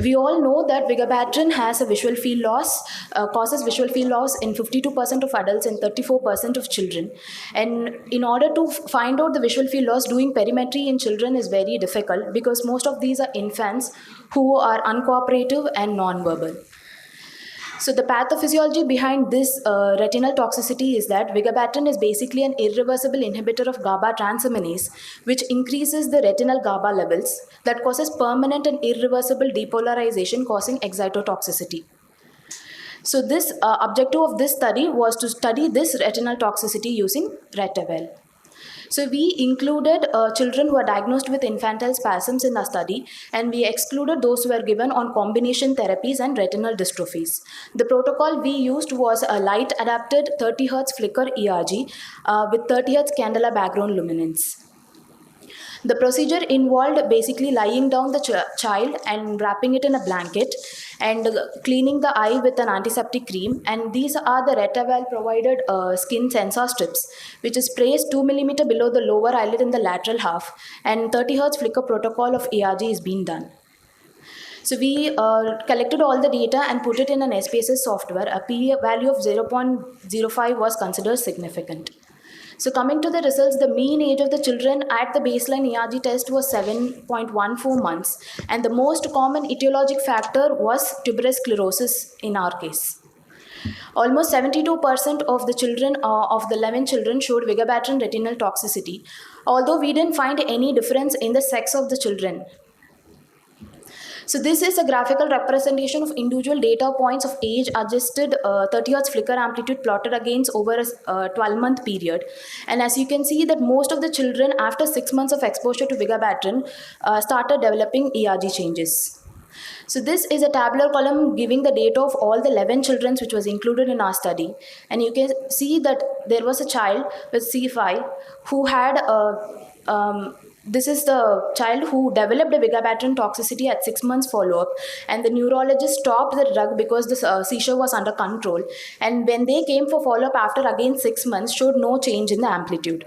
We all know that vigabatrin has a visual field loss, causes visual field loss in 52% of adults and 34% of children. And in order to find out the visual field loss, doing perimetry in children is very difficult because most of these are infants who are uncooperative and non-verbal. So the pathophysiology behind this retinal toxicity is that vigabatrin is basically an irreversible inhibitor of GABA transaminase, which increases the retinal GABA levels that causes permanent and irreversible depolarization, causing excitotoxicity. So this objective of this study was to study this retinal toxicity using Retavel. So we included children who are diagnosed with infantile spasms in our study, and we excluded those who were given on combination therapies and retinal dystrophies. The protocol we used was a light-adapted 30 Hz flicker ERG with 30 Hz candela background luminance. The procedure involved basically lying down the child and wrapping it in a blanket and cleaning the eye with an antiseptic cream. And these are the Retaval provided skin sensor strips, which is placed 2 millimeter below the lower eyelid in the lateral half, and 30 Hertz flicker protocol of ARG is being done. So we collected all the data and put it in an SPSS software. A P value of 0.05 was considered significant. So coming to the results, the mean age of the children at the baseline ERG test was 7.14 months, and the most common etiologic factor was tuberous sclerosis in our case. Almost 72% of the children, of the 11 children, showed vigabatrin retinal toxicity, although we didn't find any difference in the sex of the children. So this is a graphical representation of individual data points of age-adjusted 30 Hz flicker amplitude plotted against over a 12-month period. And as you can see that most of the children after 6 months of exposure to vigabatrin started developing ERG changes. So this is a tabular column giving the data of all the 11 children which was included in our study. And you can see that there was a child with C5 who had this is the child who developed a vigabatrin toxicity at 6 months follow-up, and the neurologist stopped the drug because the seizure was under control. And when they came for follow-up after again 6 months, showed no change in the amplitude.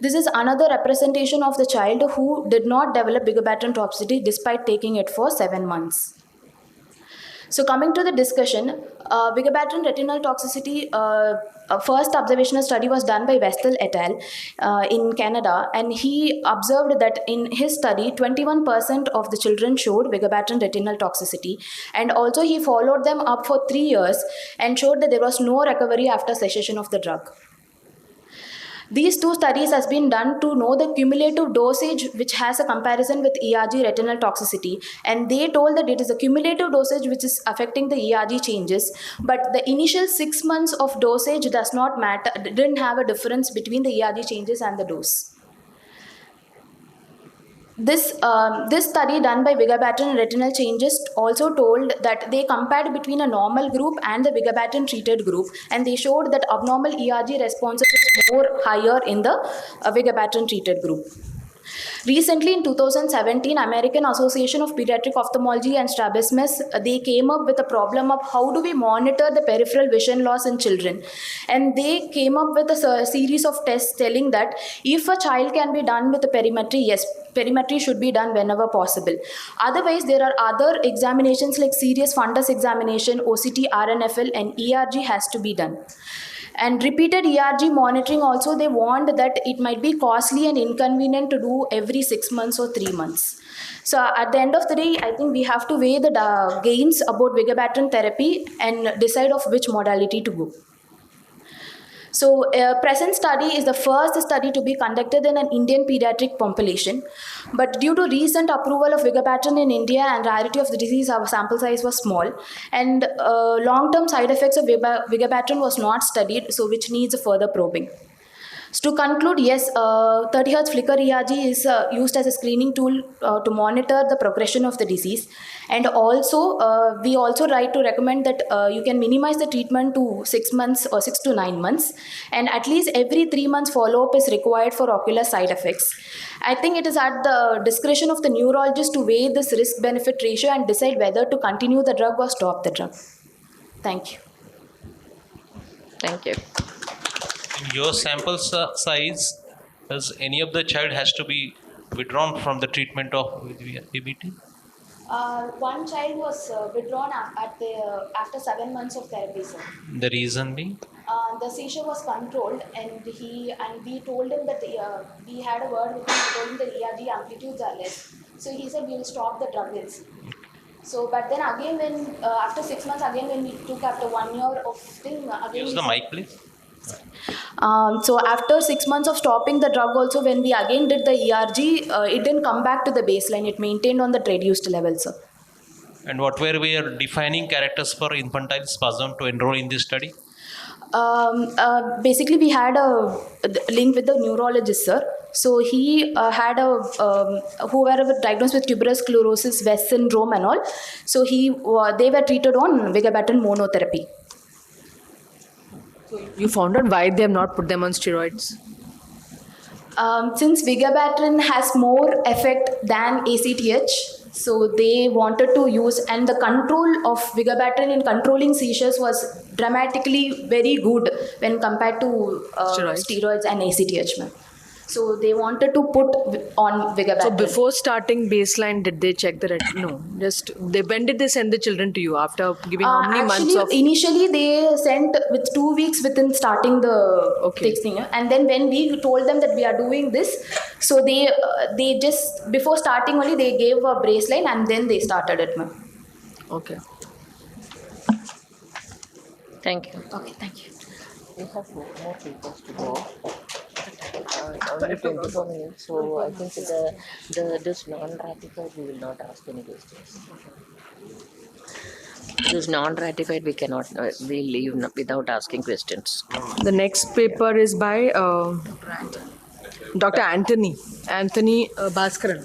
This is another representation of the child who did not develop vigabatrin toxicity despite taking it for 7 months. So coming to the discussion, vigabatrin retinal toxicity, first observational study was done by Vestal et al. In Canada, and he observed that in his study, 21% of the children showed vigabatrin retinal toxicity, and also he followed them up for 3 years and showed that there was no recovery after cessation of the drug. These two studies has been done to know the cumulative dosage which has a comparison with ERG retinal toxicity, and they told that it is a cumulative dosage which is affecting the ERG changes, but the initial 6 months of dosage does not matter, didn't have a difference between the ERG changes and the dose. This study done by vigabatrin retinal changes also told that they compared between a normal group and the vigabatrin treated group, and they showed that abnormal ERG responses were more higher in the vigabatrin treated group. Recently in 2017, American Association of Pediatric Ophthalmology and Strabismus, they came up with a problem of how do we monitor the peripheral vision loss in children. And they came up with a series of tests telling that if a child can be done with a perimetry, yes, perimetry should be done whenever possible. Otherwise, there are other examinations like serious fundus examination, OCT, RNFL, and ERG has to be done. And repeated ERG monitoring also, they warned that it might be costly and inconvenient to do every 6 months or 3 months. So at the end of the day, I think we have to weigh the gains about vigabatrin therapy and decide of which modality to go. So present study is the first study to be conducted in an Indian pediatric population. But due to recent approval of vigabatrin in India and rarity of the disease, our sample size was small. And long-term side effects of vigabatrin was not studied, so which needs further probing. So to conclude, yes, 30 Hz flicker ERG is used as a screening tool to monitor the progression of the disease. And also, we also try to recommend that you can minimize the treatment to 6 months or 6 to 9 months. And at least every 3 months follow-up is required for ocular side effects. I think it is at the discretion of the neurologist to weigh this risk-benefit ratio and decide whether to continue the drug or stop the drug. Thank you. Thank you. In your sample size, does any of the child has to be withdrawn from the treatment of ABT? One child was withdrawn after 7 months of therapy, sir. The reason being? The seizure was controlled, and we told him that we had a word with him. We told him the ERG amplitudes are less, so he said we will stop the drug. So, but then again, when after 6 months, again when we took after 1 year of thing, again. Use the mic, please. So after 6 months of stopping the drug also, when we again did the ERG, it didn't come back to the baseline. It maintained on the reduced level, sir. And what were we defining characters for infantile spasm to enroll in this study? Basically, we had a link with the neurologist, sir. So he had who were diagnosed with tuberous sclerosis, West syndrome and all. So they were treated on vigabatrin monotherapy. So you found out why they have not put them on steroids? Since vigabatrin has more effect than ACTH, so they wanted to use, and the control of vigabatrin in controlling seizures was dramatically very good when compared to steroids and ACTH. Ma'am. So they wanted to put on vigabatrin. So before starting baseline, did they check the no? Just when did they send the children to you after giving how many months of? Initially they sent with 2 weeks within starting the thing, and then when we told them that we are doing this, so they just before starting only they gave a baseline and then they started it, ma'am. Okay. Thank you. Okay, thank you. We have more papers to go. Only 24 minutes, so I think this non-ratified we will not ask any questions. This non-ratified we cannot we leave without asking questions. The next paper is by Dr. Anthony Bhaskaran.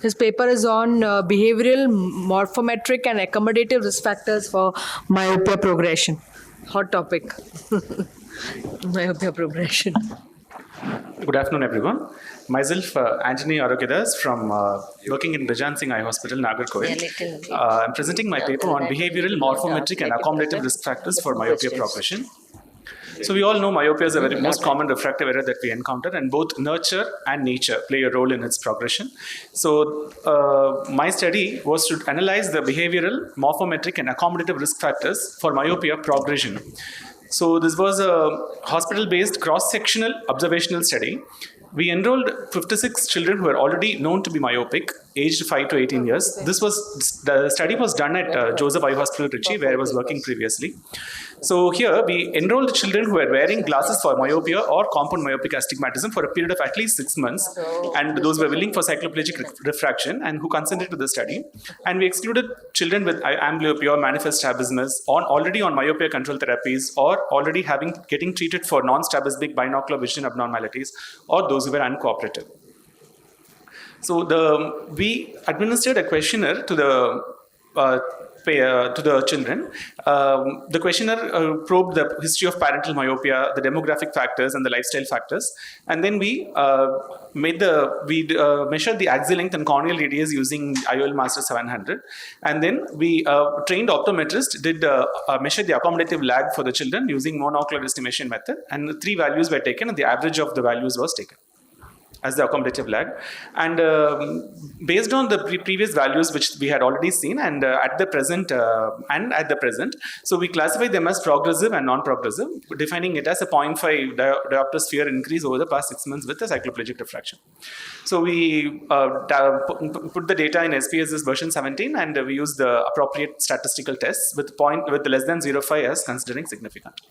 His paper is on behavioral, morphometric and accommodative risk factors for myopia progression. Hot topic. Myopia progression. Good afternoon, everyone. Myself, Anthony Arokidas from working in Rajan Singh Eye Hospital, Nagarkoil. I'm presenting my paper on behavioral, morphometric and accommodative risk factors for myopia progression. So we all know myopia is the very most common refractive error that we encounter, and both nurture and nature play a role in its progression. So my study was to analyze the behavioral, morphometric and accommodative risk factors for myopia progression. So this was a hospital-based cross-sectional observational study. We enrolled 56 children who were already known to be myopic, aged 5 to 18 years. The study was done at Joseph Eye Hospital, Trichy, where I was working previously. So here we enrolled children who were wearing glasses for myopia or compound myopic astigmatism for a period of at least 6 months, and those were willing for cycloplegic refraction and who consented to the study. And we excluded children with amblyopia or manifest strabismus already on myopia control therapies or already getting treated for non-strabismic binocular vision abnormalities or those who were uncooperative. So we administered a questionnaire to the children. The questionnaire probed the history of parental myopia, the demographic factors, and the lifestyle factors. And then we measured the axial length and corneal radius using IOL Master 700. And then we trained optometrist measured the accommodative lag for the children using monocular estimation method. And 3 values were taken, and the average of the values was taken as the accommodative lag. And based on the previous values which we had already seen and at the present, so we classified them as progressive and non-progressive, defining it as a 0.5 diopter sphere increase over the past 6 months with the cycloplegic refraction. So we put the data in SPSS version 17, and we used the appropriate statistical tests with less than 0.5 as considering significant.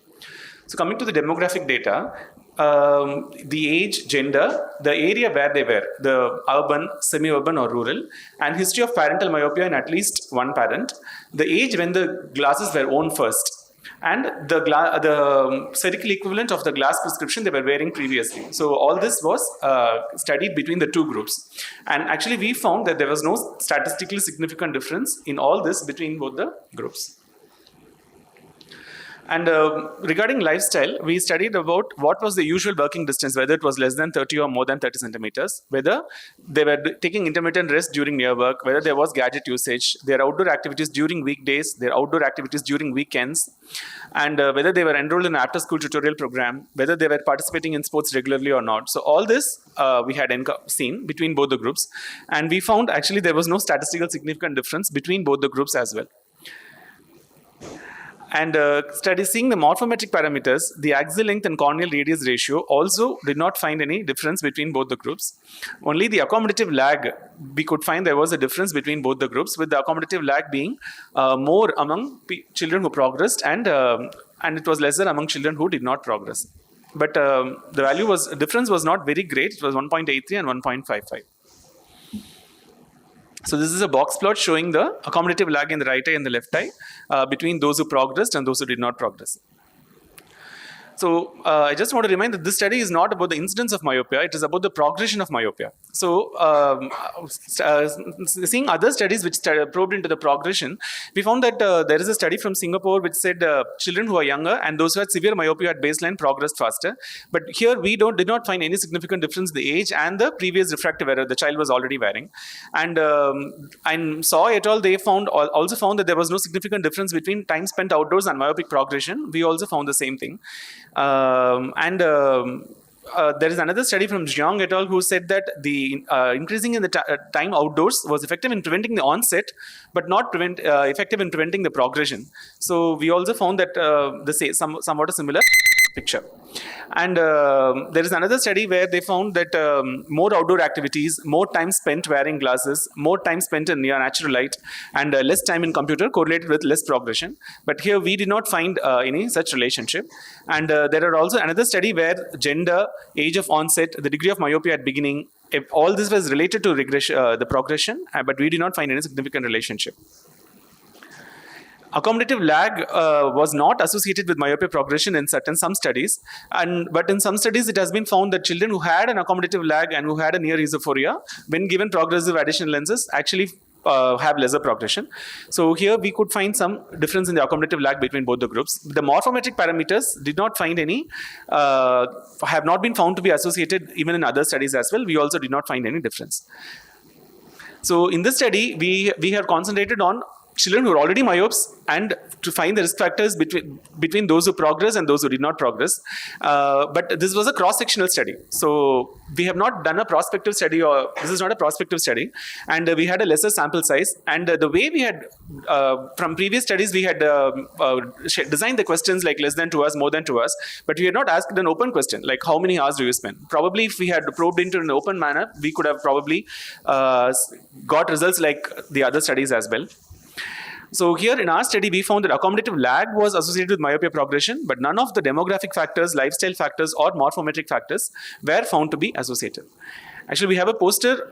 So coming to the demographic data, the age, gender, the area where they were, the urban, semi-urban or rural, and history of parental myopia in at least one parent, the age when the glasses were worn first, and the spherical equivalent of the glass prescription they were wearing previously. So all this was studied between the 2 groups. And actually we found that there was no statistically significant difference in all this between both the groups. And regarding lifestyle, we studied about what was the usual working distance, whether it was less than 30 or more than 30 centimeters, whether they were taking intermittent rest during near work, whether there was gadget usage, their outdoor activities during weekdays, their outdoor activities during weekends, and whether they were enrolled in an after-school tutorial program, whether they were participating in sports regularly or not. So all this we had seen between both the groups. And we found actually there was no statistical significant difference between both the groups as well. And seeing the morphometric parameters, the axial length and corneal radius ratio also did not find any difference between both the groups. Only the accommodative lag, we could find there was a difference between both the groups, with the accommodative lag being more among children who progressed and it was lesser among children who did not progress. But the difference was not very great. It was 1.83 and 1.55. So this is a box plot showing the accommodative lag in the right eye and the left eye between those who progressed and those who did not progress. So I just want to remind that this study is not about the incidence of myopia, it is about the progression of myopia. So seeing other studies which probed into the progression, we found that there is a study from Singapore which said children who are younger and those who had severe myopia at baseline progressed faster. But here we did not find any significant difference in the age and the previous refractive error the child was already wearing. And Saw et al. They also found that there was no significant difference between time spent outdoors and myopic progression. We also found the same thing. There is another study from Jiang et al. Who said that the increasing in the time outdoors was effective in preventing the onset, but not effective in preventing the progression. So we also found that somewhat a similar picture. And there is another study where they found that more outdoor activities, more time spent wearing glasses, more time spent in near natural light, and less time in computer correlated with less progression. But here we did not find any such relationship. And there are also another study where gender, age of onset, the degree of myopia at beginning, all this was related to the progression, but we did not find any significant relationship. Accommodative lag was not associated with myopia progression in some studies, but in some studies it has been found that children who had an accommodative lag and who had a near esophoria, when given progressive additional lenses, actually have lesser progression. So here we could find some difference in the accommodative lag between both the groups. The morphometric parameters did not find any, have not been found to be associated even in other studies as well. We also did not find any difference. So in this study, we have concentrated on children who are already myopes and to find the risk factors between those who progress and those who did not progress. But this was a cross-sectional study. So we have not done a prospective study, or this is not a prospective study. And we had a lesser sample size. And the way we had, from previous studies, we had designed the questions like less than 2 hours, more than 2 hours. But we had not asked an open question, like how many hours do you spend? Probably if we had probed into an open manner, we could have probably got results like the other studies as well. So here in our study, we found that accommodative lag was associated with myopia progression, but none of the demographic factors, lifestyle factors, or morphometric factors were found to be associated. Actually, we have a poster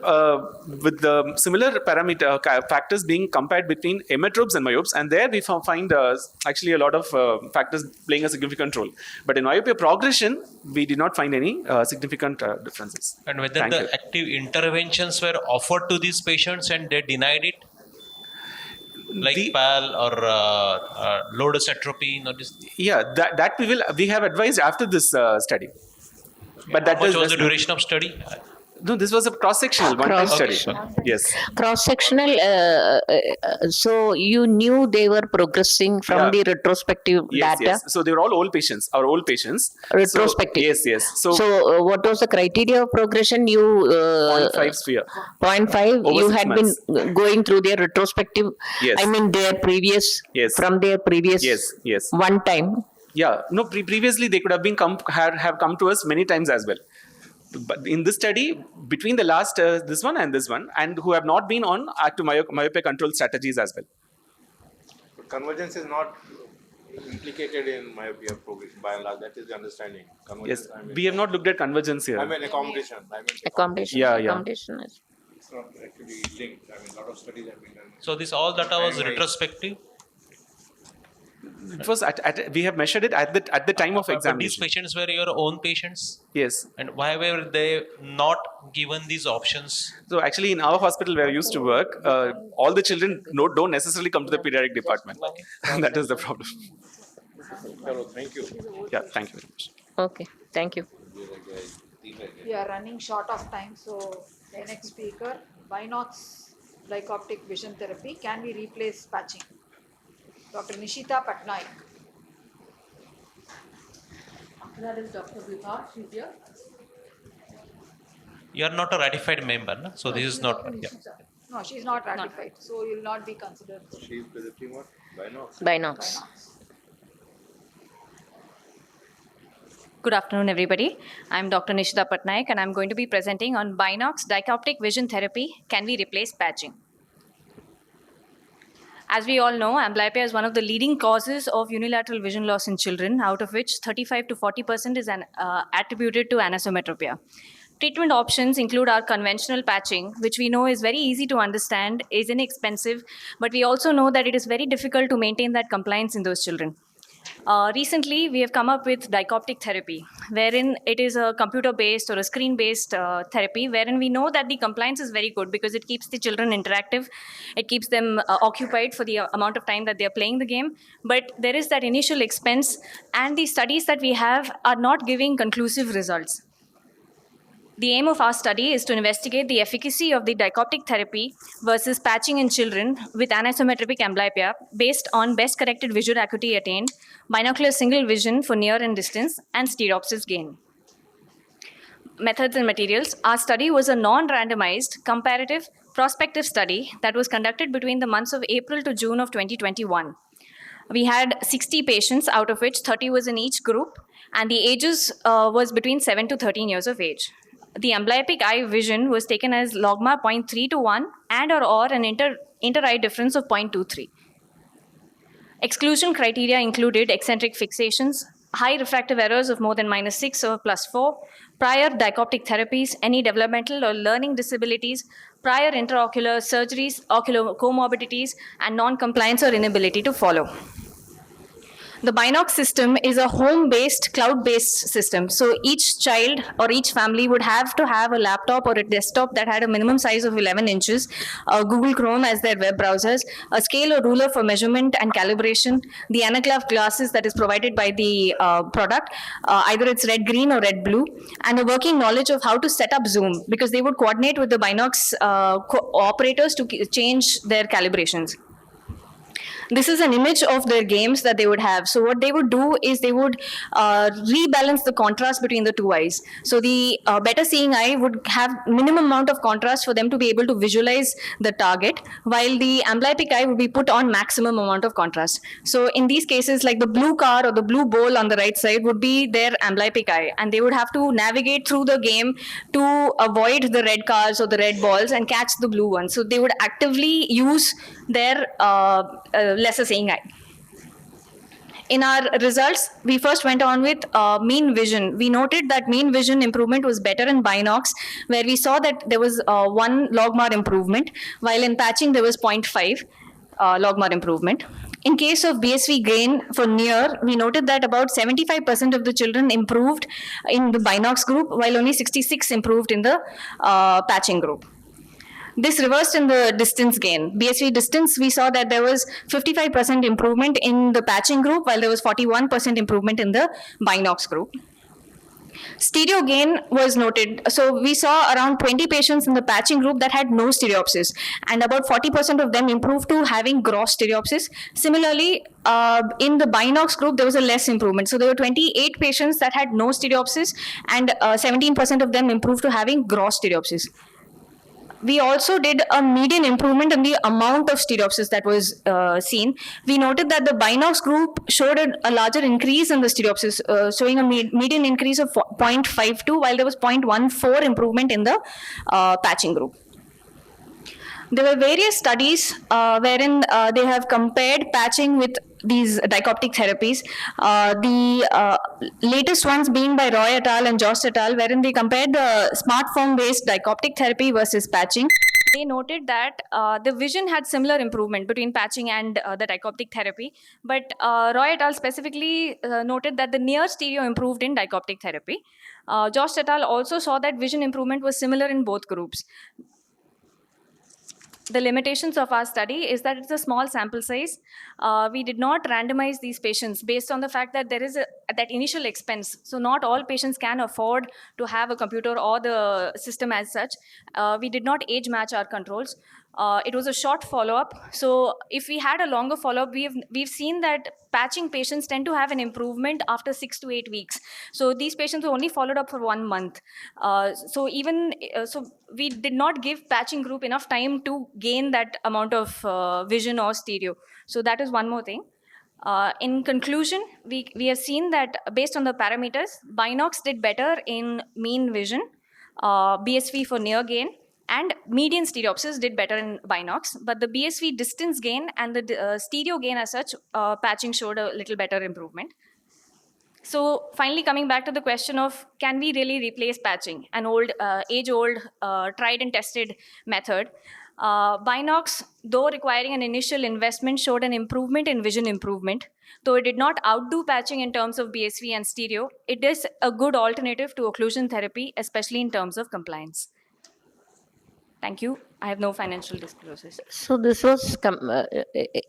with the similar parameter factors being compared between emmetropes and myopes, and there we find actually a lot of factors playing a significant role. But in myopia progression, we did not find any significant differences. And whether the active interventions were offered to these patients and they denied it? Like PAL or low-dose atropine or this? Yeah, that we have advised after this study. But How much was the duration of study? No, this was a cross-sectional one-time study. Yes. Cross-sectional. So you knew they were progressing from the retrospective data? Yes. So they were all old patients, our old patients. Retrospective. So, yes. So what was the criteria of progression? You 0.5 sphere. 0.5. Over you 6 had months. been going through their retrospective. Yes. I mean their previous. Yes. From their previous. Yes. One time. Yeah. No. Previously they could have have come to us many times as well. But in this study, between the last this one, and who have not been on active myopia control strategies as well. But convergence is not implicated in myopia progression by and large. That is the understanding. Yes, we have not looked at convergence here. I mean accommodation. Accommodation. Yeah. Accommodation is. It's not actually linked. I mean, a lot of studies have been done. So this all data was retrospective? It was we have measured it at the time of examination. But these patients were your own patients? Yes. And why were they not given these options? So actually in our hospital where I used to work, all the children don't necessarily come to the pediatric department. That is the problem. Hello, thank you. Yeah, thank you very much. Okay, thank you. We are running short of time, so the next speaker, Binox Optic Vision Therapy. Can we replace patching? Dr. Nishita Patnaik. After that is Dr. Vibha. She's here. You are not a ratified member, no? So this is not. Yeah. No, she's not ratified, so you will not be considered. She is presenting what? Binox. Binox. Good afternoon, everybody. I'm Dr. Nishita Patnaik, and I'm going to be presenting on Binox Dioptic Vision Therapy. Can we replace patching? As we all know, amblyopia is one of the leading causes of unilateral vision loss in children, out of which 35 to 40% is attributed to anisometropia. Treatment options include our conventional patching, which we know is very easy to understand, is inexpensive, but we also know that it is very difficult to maintain that compliance in those children. Recently, we have come up with dichoptic therapy, wherein it is a computer-based or a screen-based therapy, wherein we know that the compliance is very good because it keeps the children interactive, it keeps them occupied for the amount of time that they are playing the game. But there is that initial expense, and the studies that we have are not giving conclusive results. The aim of our study is to investigate the efficacy of the dichoptic therapy versus patching in children with anisometric amblyopia based on best corrected visual acuity attained, binocular single vision for near and distance, and stereopsis gain. Methods and materials. Our study was a non-randomized, comparative, prospective study that was conducted between the months of April to June of 2021. We had 60 patients, out of which 30 was in each group, and the ages was between 7 to 13 years of age. The amblyopic eye vision was taken as logMAR 0.3 to 1 and or an inter-eye difference of 0.23. Exclusion criteria included eccentric fixations, high refractive errors of more than -6 or +4, prior dichoptic therapies, any developmental or learning disabilities, prior intraocular surgeries, ocular comorbidities, and non-compliance or inability to follow. The Binox system is a home-based, cloud-based system. So each child or each family would have to have a laptop or a desktop that had a minimum size of 11 inches, Google Chrome as their web browsers, a scale or ruler for measurement and calibration, the anaglyph glasses that is provided by the product, either it's red, green or red, blue, and a working knowledge of how to set up Zoom, because they would coordinate with the Binox operators to change their calibrations. This is an image of their games that they would have. So what they would do is they would rebalance the contrast between the two eyes. So the better seeing eye would have minimum amount of contrast for them to be able to visualize the target, while the amblyopic eye would be put on maximum amount of contrast. So in these cases, like the blue car or the blue bowl on the right side would be their amblyopic eye, and they would have to navigate through the game to avoid the red cars or the red balls and catch the blue ones. So they would actively use their lesser seeing eye. In our results, we first went on with mean vision. We noted that mean vision improvement was better in Binox, where we saw that there was 1 logMAR improvement, while in patching there was 0.5 logMAR improvement. In case of BSV gain for near, we noted that about 75% of the children improved in the Binox group, while only 66 improved in the patching group. This reversed in the distance gain. BSV distance, we saw that there was 55% improvement in the patching group, while there was 41% improvement in the Binox group. Stereo gain was noted. So we saw around 20 patients in the patching group that had no stereopsis, and about 40% of them improved to having gross stereopsis. Similarly, in the Binox group, there was a less improvement. So there were 28 patients that had no stereopsis, and 17% of them improved to having gross stereopsis. We also did a median improvement in the amount of stereopsis that was seen. We noted that the Binox group showed a larger increase in the stereopsis, showing a median increase of 0.52, while there was 0.14 improvement in the patching group. There were various studies wherein they have compared patching with these dichoptic therapies. The latest ones being by Roy et al. And Jost et al., wherein they compared the smartphone-based dichoptic therapy versus patching. They noted that the vision had similar improvement between patching and the dichoptic therapy, but Roy et al. Specifically noted that the near stereo improved in dichoptic therapy. Jost et al. Also saw that vision improvement was similar in both groups. The limitations of our study is that it's a small sample size. We did not randomize these patients based on the fact that there is that initial expense. So not all patients can afford to have a computer or the system as such. We did not age match our controls. It was a short follow-up. So if we had a longer follow-up, we've seen that patching patients tend to have an improvement after 6 to 8 weeks. So these patients were only followed up for 1 month. So we did not give patching group enough time to gain that amount of vision or stereo. So that is one more thing. In conclusion, we have seen that based on the parameters, Binox did better in mean vision, BSV for near gain, and median stereopsis did better in Binox, but the BSV distance gain and the stereo gain as such, patching showed a little better improvement. So finally, coming back to the question of, can we really replace patching, an old, age-old, tried and tested method? Binox, though requiring an initial investment, showed an improvement in vision improvement. Though it did not outdo patching in terms of BSV and stereo, it is a good alternative to occlusion therapy, especially in terms of compliance. Thank you. I have no financial disclosures. So this was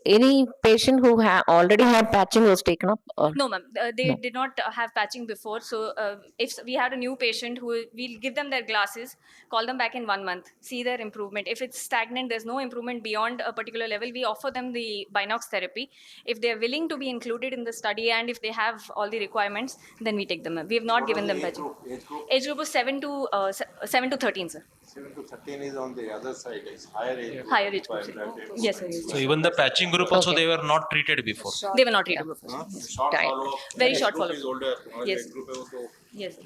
any patient who already had patching was taken up? Or? No, ma'am. They No. did not have patching before. So if we had a new patient who we'll give them their glasses, call them back in 1 month, see their improvement. If it's stagnant, there's no improvement beyond a particular level, we offer them the Binox therapy. If they're willing to be included in the study and if they have all the requirements, then we take them. We have not given them patching. Age group was 7 to 13, sir. 7 to 13 is on the other side. It's higher age group. Higher age group. Yes, sir. So even the patching group also they were not treated before. They were not treated before. Short follow-up. Very Age short group follow-up. is older. Yes. Age group is also, Yes, sir.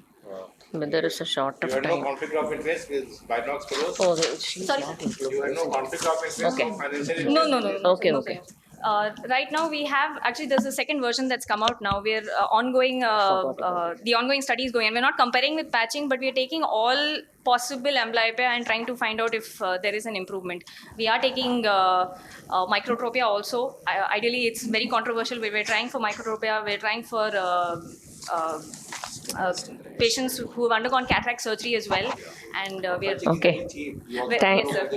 But there is a short you of had no time. conflict of interest with Binox fellows? Oh, she's Sorry, not sir. included. You had no conflict of interest? Okay. Or financial interest? No. Okay, no, okay. sir. Right now we have actually there's a second version that's come out now. We're ongoing. The ongoing study is going, and we're not comparing with patching, but we're taking all possible amblyopia and trying to find out if there is an improvement. We are taking microtropia also. Ideally, it's very controversial. We're trying for microtropia. We're trying for patients who have undergone cataract surgery as well, and we are Okay. Yes, sir.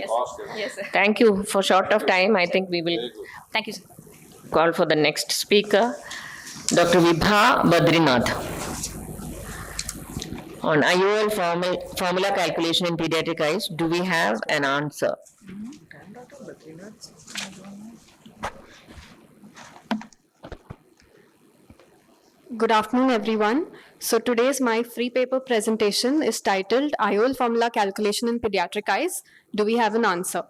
Yes, sir. Thank you. For short of time, I think we will Thank you, sir. call for the next speaker, Dr. Vibha Badrinath. On IOL formula calculation in pediatric eyes, do we have an answer? Good afternoon, everyone. So today's my free paper presentation is titled IOL formula calculation in pediatric eyes. Do we have an answer?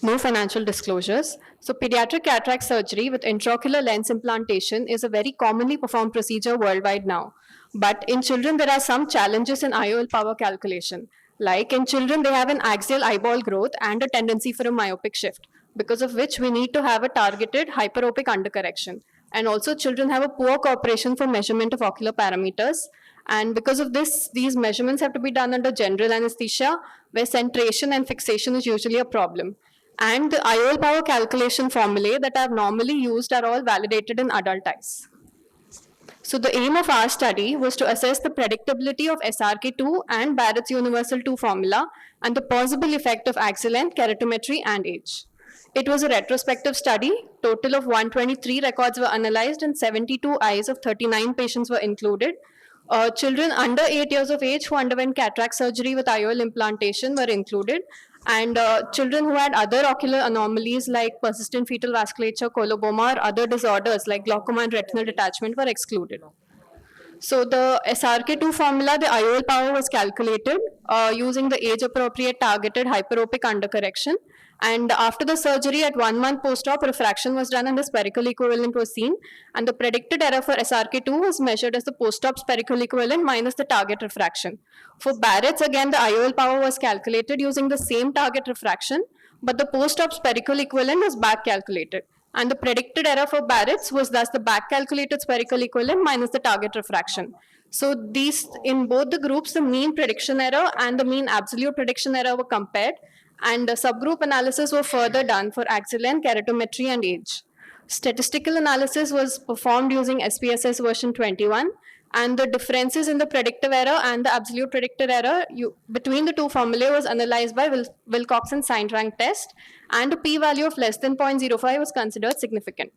No financial disclosures. So pediatric cataract surgery with intraocular lens implantation is a very commonly performed procedure worldwide now. But in children, there are some challenges in IOL power calculation. Like in children, they have an axial eyeball growth and a tendency for a myopic shift, because of which we need to have a targeted hyperopic undercorrection. And also children have a poor cooperation for measurement of ocular parameters. And because of this, these measurements have to be done under general anesthesia, where centration and fixation is usually a problem. And the IOL power calculation formulae that I've normally used are all validated in adult eyes. So the aim of our study was to assess the predictability of SRK2 and Barrett's universal 2 formula and the possible effect of axial length, keratometry, and age. It was a retrospective study. Total of 123 records were analyzed and 72 eyes of 39 patients were included. Children under 8 years of age who underwent cataract surgery with IOL implantation were included, and children who had other ocular anomalies like persistent fetal vasculature, coloboma, or other disorders like glaucoma and retinal detachment were excluded. So the SRK2 formula, the IOL power was calculated using the age-appropriate targeted hyperopic undercorrection. And after the surgery at 1 month post-op, refraction was done and the spherical equivalent was seen. And the predicted error for SRK2 was measured as the post-op spherical equivalent minus the target refraction. For Barrett's, again, the IOL power was calculated using the same target refraction, but the post-op spherical equivalent was back calculated. And the predicted error for Barrett's was thus the back calculated spherical equivalent minus the target refraction. So these, in both the groups, the mean prediction error and the mean absolute prediction error were compared, and subgroup analysis were further done for axial length, keratometry, and age. Statistical analysis was performed using SPSS version 21, and the differences in the predictive error and the absolute predicted error between the two formulae was analyzed by Wilcoxon signed rank test, and a p-value of less than 0.05 was considered significant.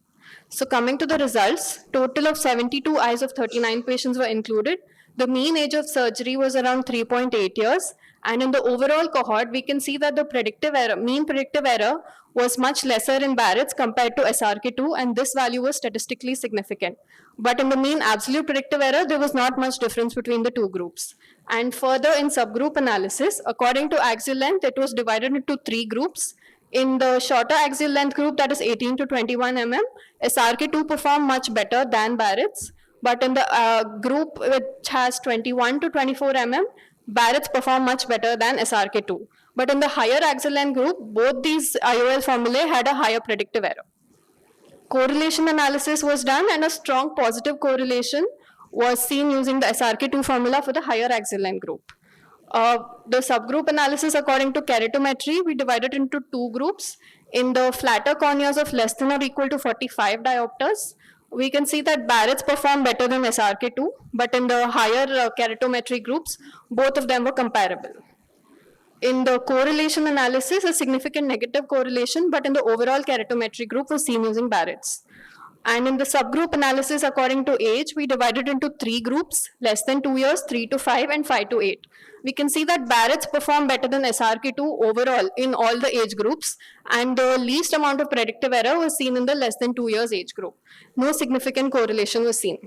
So coming to the results, total of 72 eyes of 39 patients were included. The mean age of surgery was around 3.8 years. And in the overall cohort, we can see that the predictive error, mean predictive error was much lesser in Barrett's compared to SRK2, and this value was statistically significant. But in the mean absolute predictive error, there was not much difference between the two groups. And further in subgroup analysis, according to axial length, it was divided into 3 groups. In the shorter axial length group, that is 18 to 21 mm, SRK2 performed much better than Barrett's. But in the group which has 21 to 24 mm, Barrett's performed much better than SRK2. But in the higher axial length group, both these IOL formulae had a higher predictive error. Correlation analysis was done, and a strong positive correlation was seen using the SRK2 formula for the higher axial length group. The subgroup analysis according to keratometry, we divided into two groups. In the flatter corneas of less than or equal to 45 diopters, we can see that Barrett's performed better than SRK2, but in the higher keratometry groups, both of them were comparable. In the correlation analysis, a significant negative correlation, but in the overall keratometry group was seen using Barrett's. And in the subgroup analysis according to age, we divided into three groups, less than 2 years, 3 to 5, and 5 to 8. We can see that Barrett's performed better than SRK2 overall in all the age groups, and the least amount of predictive error was seen in the less than 2 years age group. No significant correlation was seen.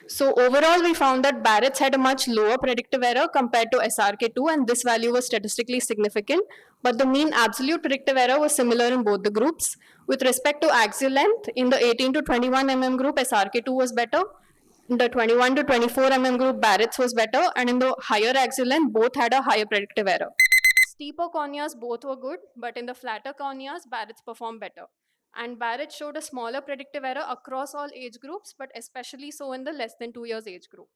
So overall, we found that Barrett's had a much lower predictive error compared to SRK2, and this value was statistically significant, but the mean absolute predictive error was similar in both the groups. With respect to axial length, in the 18 to 21 mm group, SRK2 was better. In the 21 to 24 mm group, Barrett's was better, and in the higher axial length, both had a higher predictive error. Steeper corneas, both were good, but in the flatter corneas, Barrett's performed better. And Barrett showed a smaller predictive error across all age groups, but especially so in the less than 2 years age group.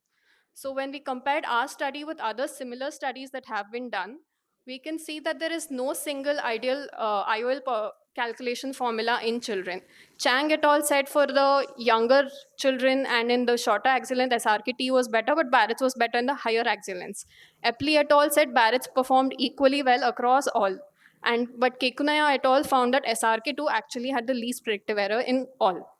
So when we compared our study with other similar studies that have been done, we can see that there is no single ideal IOL calculation formula in children. Chang et al. Said for the younger children and in the shorter axial length, SRKT was better, but Barrett's was better in the higher axial lengths. Epley et al. Said Barrett's performed equally well across all. But Kekunaya et al. Found that SRK2 actually had the least predictive error in all.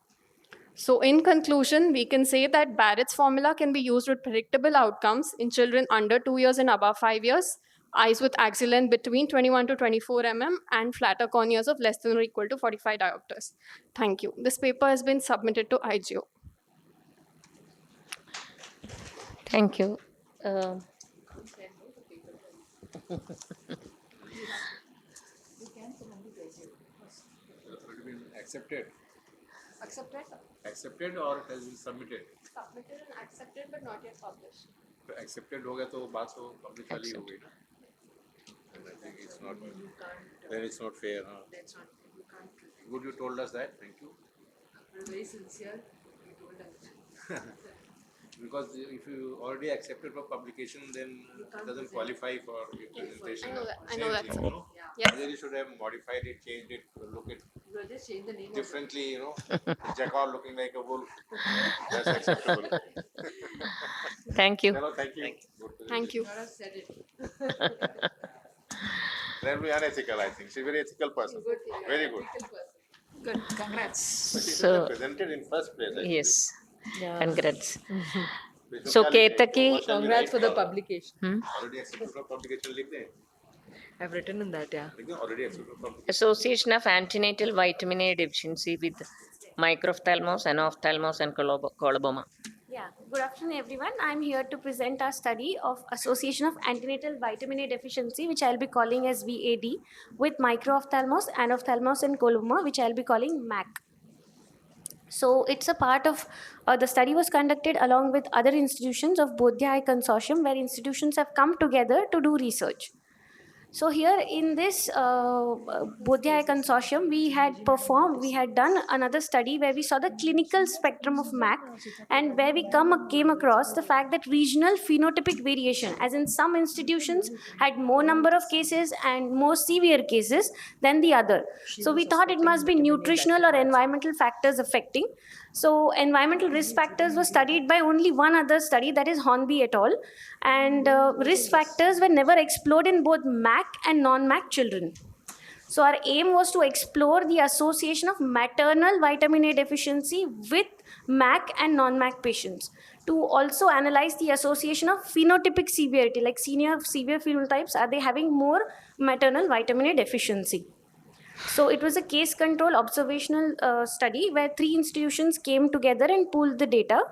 So in conclusion, we can say that Barrett's formula can be used with predictable outcomes in children under 2 years and above 5 years, eyes with axial length between 21 to 24 mm, and flatter corneas of less than or equal to 45 diopters. Thank you. This paper has been submitted to IGO. Thank you. Accepted. Accepted? Accepted or it has been submitted? Submitted and accepted, but not yet published. Accepted हो गया तो बात तो publish वाली हो गई ना? And I think it's not. Then it's not fair, huh? That's not. You can't. Good, you told us that. Thank you. Very sincere. You told us. Because if you already accepted for publication, then it doesn't qualify for your presentation. I know that. Thing, you know? Yes. Then you should have modified it, changed it, look it You just change the name. differently, you know. Jackal looking like a wolf. That's acceptable. Thank you. Hello, thank you. Thank you. You said it. Very unethical, I think. She's a very ethical person. Good. Very good. Good. Congrats. But she So- presented in first place. Actually. Yes. Congrats. We should So tell it. Ketaki, What shall we Congrats write for the publication. Already accepted for publication, लिख दें. I've written in that, yeah. लिख दें, already accepted for publication. Association of antenatal vitamin A deficiency with microphthalmos, anophthalmos, and coloboma. Yeah, good afternoon everyone. I'm here to present our study of Association of Antenatal Vitamin A Deficiency, which I'll be calling as VAD, with microphthalmos, anophthalmos, and coloboma, which I'll be calling MAC. So it's a part of, the study was conducted along with other institutions of Bodhya Eye Consortium, where institutions have come together to do research. So here in this Bodhya Eye Consortium, we had done another study where we saw the clinical spectrum of MAC, and where we came across the fact that regional phenotypic variation, as in some institutions had more number of cases and more severe cases than the other. So we thought it must be nutritional or environmental factors affecting. So environmental risk factors were studied by only one other study, that is Hornby et al. And risk factors were never explored in both MAC and non-MAC children. So our aim was to explore the association of maternal vitamin A deficiency with MAC and non-MAC patients, to also analyze the association of phenotypic severity, like severe phenotypes, are they having more maternal vitamin A deficiency. So it was a case control observational study where 3 institutions came together and pooled the data.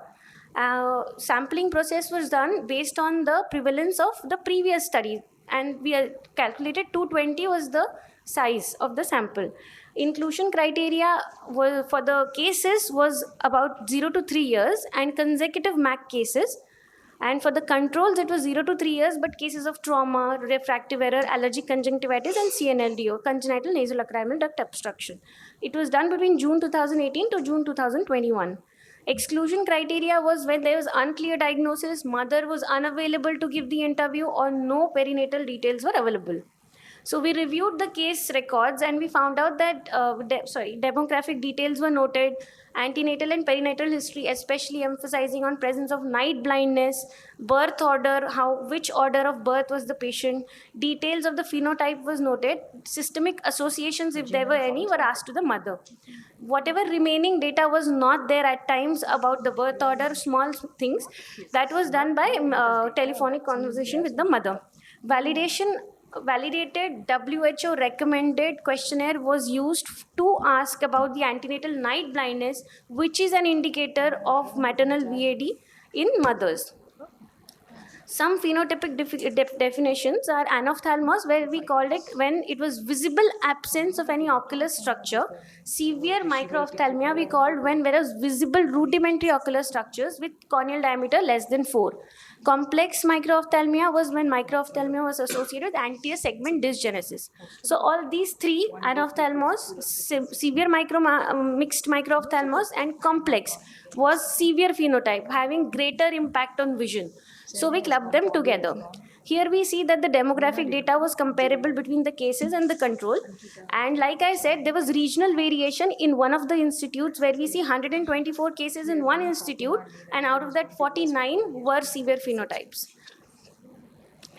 Sampling process was done based on the prevalence of the previous study, and we calculated 220 was the size of the sample. Inclusion criteria for the cases was about 0 to 3 years and consecutive MAC cases. And for the controls, it was 0 to 3 years, but cases of trauma, refractive error, allergic conjunctivitis, and CNLD, or congenital nasolacrimal duct obstruction. It was done between June 2018 to June 2021. Exclusion criteria was when there was unclear diagnosis, mother was unavailable to give the interview, or no perinatal details were available. So we reviewed the case records and we found out that demographic details were noted, antenatal and perinatal history, especially emphasizing on presence of night blindness, birth order, which order of birth was the patient, details of the phenotype was noted, systemic associations, if there were any, were asked to the mother. Whatever remaining data was not there at times about the birth order, small things, that was done by telephonic conversation with the mother. Validated WHO recommended questionnaire was used to ask about the antenatal night blindness, which is an indicator of maternal VAD in mothers. Some phenotypic definitions are anophthalmos, where we called it when it was visible absence of any ocular structure. Severe microophthalmia we called when there was visible rudimentary ocular structures with corneal diameter less than 4. Complex microophthalmia was when microophthalmia was associated with anterior segment dysgenesis. So all these three, anophthalmos, severe mixed microophthalmos, and complex, was severe phenotype having greater impact on vision. So we clubbed them together. Here we see that the demographic data was comparable between the cases and the control. And like I said, there was regional variation in one of the institutes where we see 124 cases in one institute, and out of that 49 were severe phenotypes.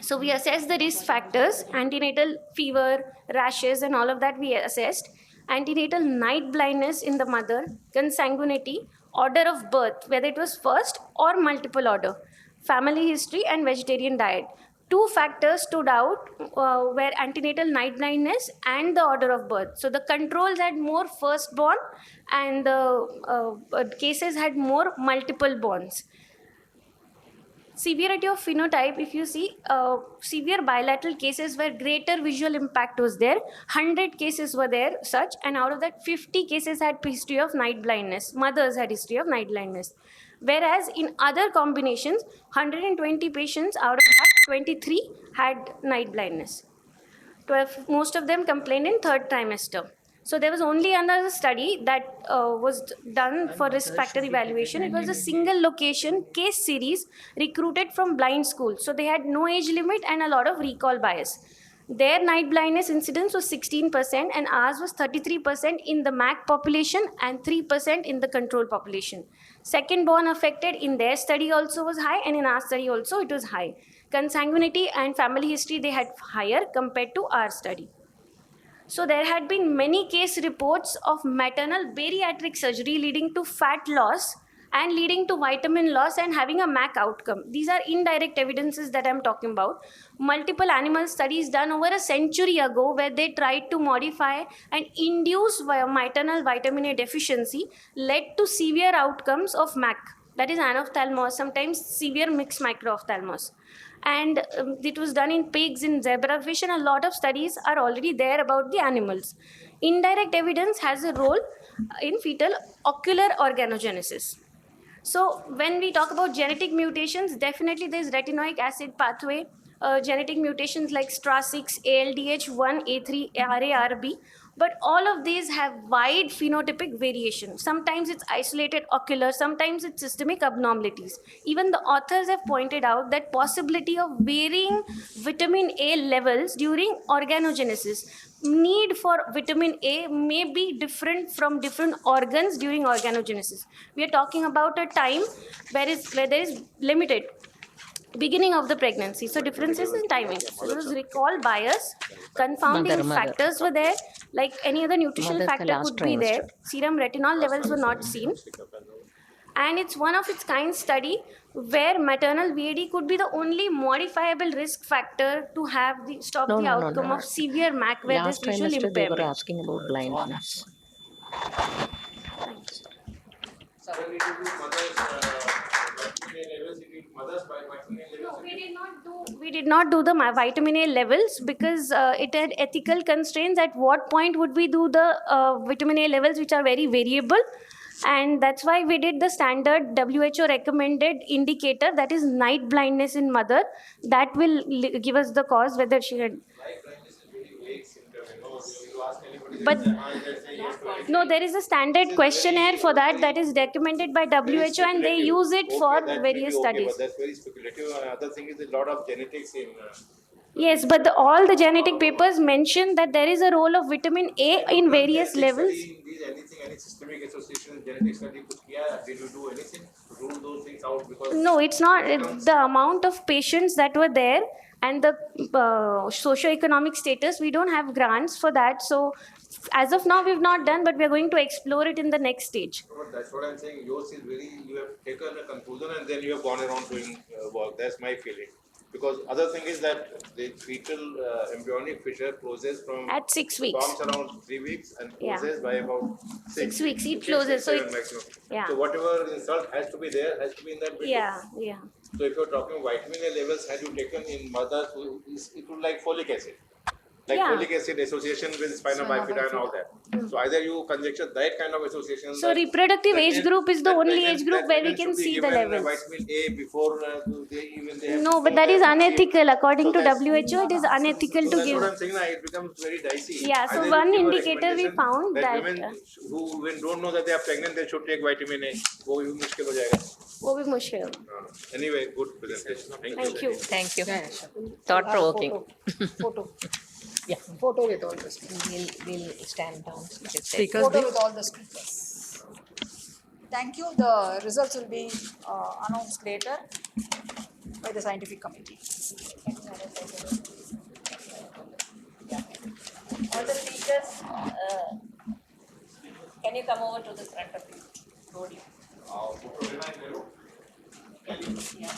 So we assessed the risk factors, antenatal fever, rashes, and all of that we assessed. Antenatal night blindness in the mother, consanguinity, order of birth, whether it was first or multiple order, family history, and vegetarian diet. Two factors stood out were antenatal night blindness and the order of birth. So the controls had more firstborn and the cases had more multiple borns. Severity of phenotype, if you see, severe bilateral cases where greater visual impact was there, 100 cases were there such, and out of that 50 cases had history of night blindness. Mothers had history of night blindness. Whereas in other combinations, 120 patients out of that, 23 had night blindness. 12, most of them complained in third trimester. So there was only another study that was done for risk factor evaluation. It was a single location case series recruited from blind schools. So they had no age limit and a lot of recall bias. Their night blindness incidence was 16% and ours was 33% in the MAC population and 3% in the control population. Second born affected in their study also was high, and in our study also it was high. Consanguinity and family history they had higher compared to our study. So there had been many case reports of maternal bariatric surgery leading to fat loss and leading to vitamin loss and having a MAC outcome. These are indirect evidences that I'm talking about. Multiple animal studies done over a century ago where they tried to modify and induce maternal vitamin A deficiency led to severe outcomes of MAC. That is anophthalmos, sometimes severe mixed microophthalmos. And it was done in pigs, in zebrafish, and a lot of studies are already there about the animals. Indirect evidence has a role in fetal ocular organogenesis. So when we talk about genetic mutations, definitely there is retinoic acid pathway, genetic mutations like STRA6, ALDH1, A3, RARB, but all of these have wide phenotypic variation. Sometimes it's isolated ocular, sometimes it's systemic abnormalities. Even the authors have pointed out that possibility of varying vitamin A levels during organogenesis. Need for vitamin A may be different from different organs during organogenesis. We are talking about a time where there is limited beginning of the pregnancy. So differences in timing. So there was recall bias, confounding factors were there, like any other nutritional factor could be there. Serum retinol levels were not seen. And it's one of its kind study where maternal VAD could be the only modifiable risk factor to have the outcome of severe MAC where Last this visual trimester they were impairment. asking about blindness. No, we did not do the vitamin A levels because it had ethical constraints. At what point would we do the vitamin A levels, which are very variable? And that's why we did the standard WHO recommended indicator, that is night blindness in mother. That will give us the cause whether she had. Night blindness is very vague symptom. You ask anybody But no, there is a standard questionnaire for that that is recommended by WHO, and they use it for various studies. But that's very speculative. Another thing is a lot of genetics in. Yes, but all the genetic papers mention that there is a role of vitamin A in various levels. Any systemic association genetic study? Did you do anything to rule those things out? Because No, it's not the amount of patients that were there and the socio-economic status. We don't have grants for that. So as of now, we've not done, but we're going to explore it in the next stage. But that's what I'm saying. Yours is you have taken a conclusion and then you have gone around doing work. That's my feeling. Because other thing is that the fetal embryonic fissure closes from at 6 weeks. Forms around 3 weeks and closes by about 6 weeks. It closes. So maximum. Yeah. So whatever insult has to be there, has to be in that window. Yeah. So if you're talking vitamin A levels, had you taken in mothers, it would like folic acid. Like folic acid association with spina bifida and all that. So either you conjecture that kind of association. So reproductive age group is the only age group where we can see the levels. Vitamin A before they have. No, but that is unethical. According to WHO, it is unethical to that's give. What I'm saying. It becomes very dicey. Yeah. So either one give a indicator we found that women who don't know that they are pregnant, they should take vitamin A. वो भी मुश्किल हो जाएगा. वो भी मुश्किल. Anyway, good presentation. Thank you. Thought provoking. Photo. Yeah. Photo with all the speakers. We'll stand down. Photo with all the speakers. Thank you. The results will be announced later by the scientific committee. All the speakers, can you come over to the front of the podium? Yeah.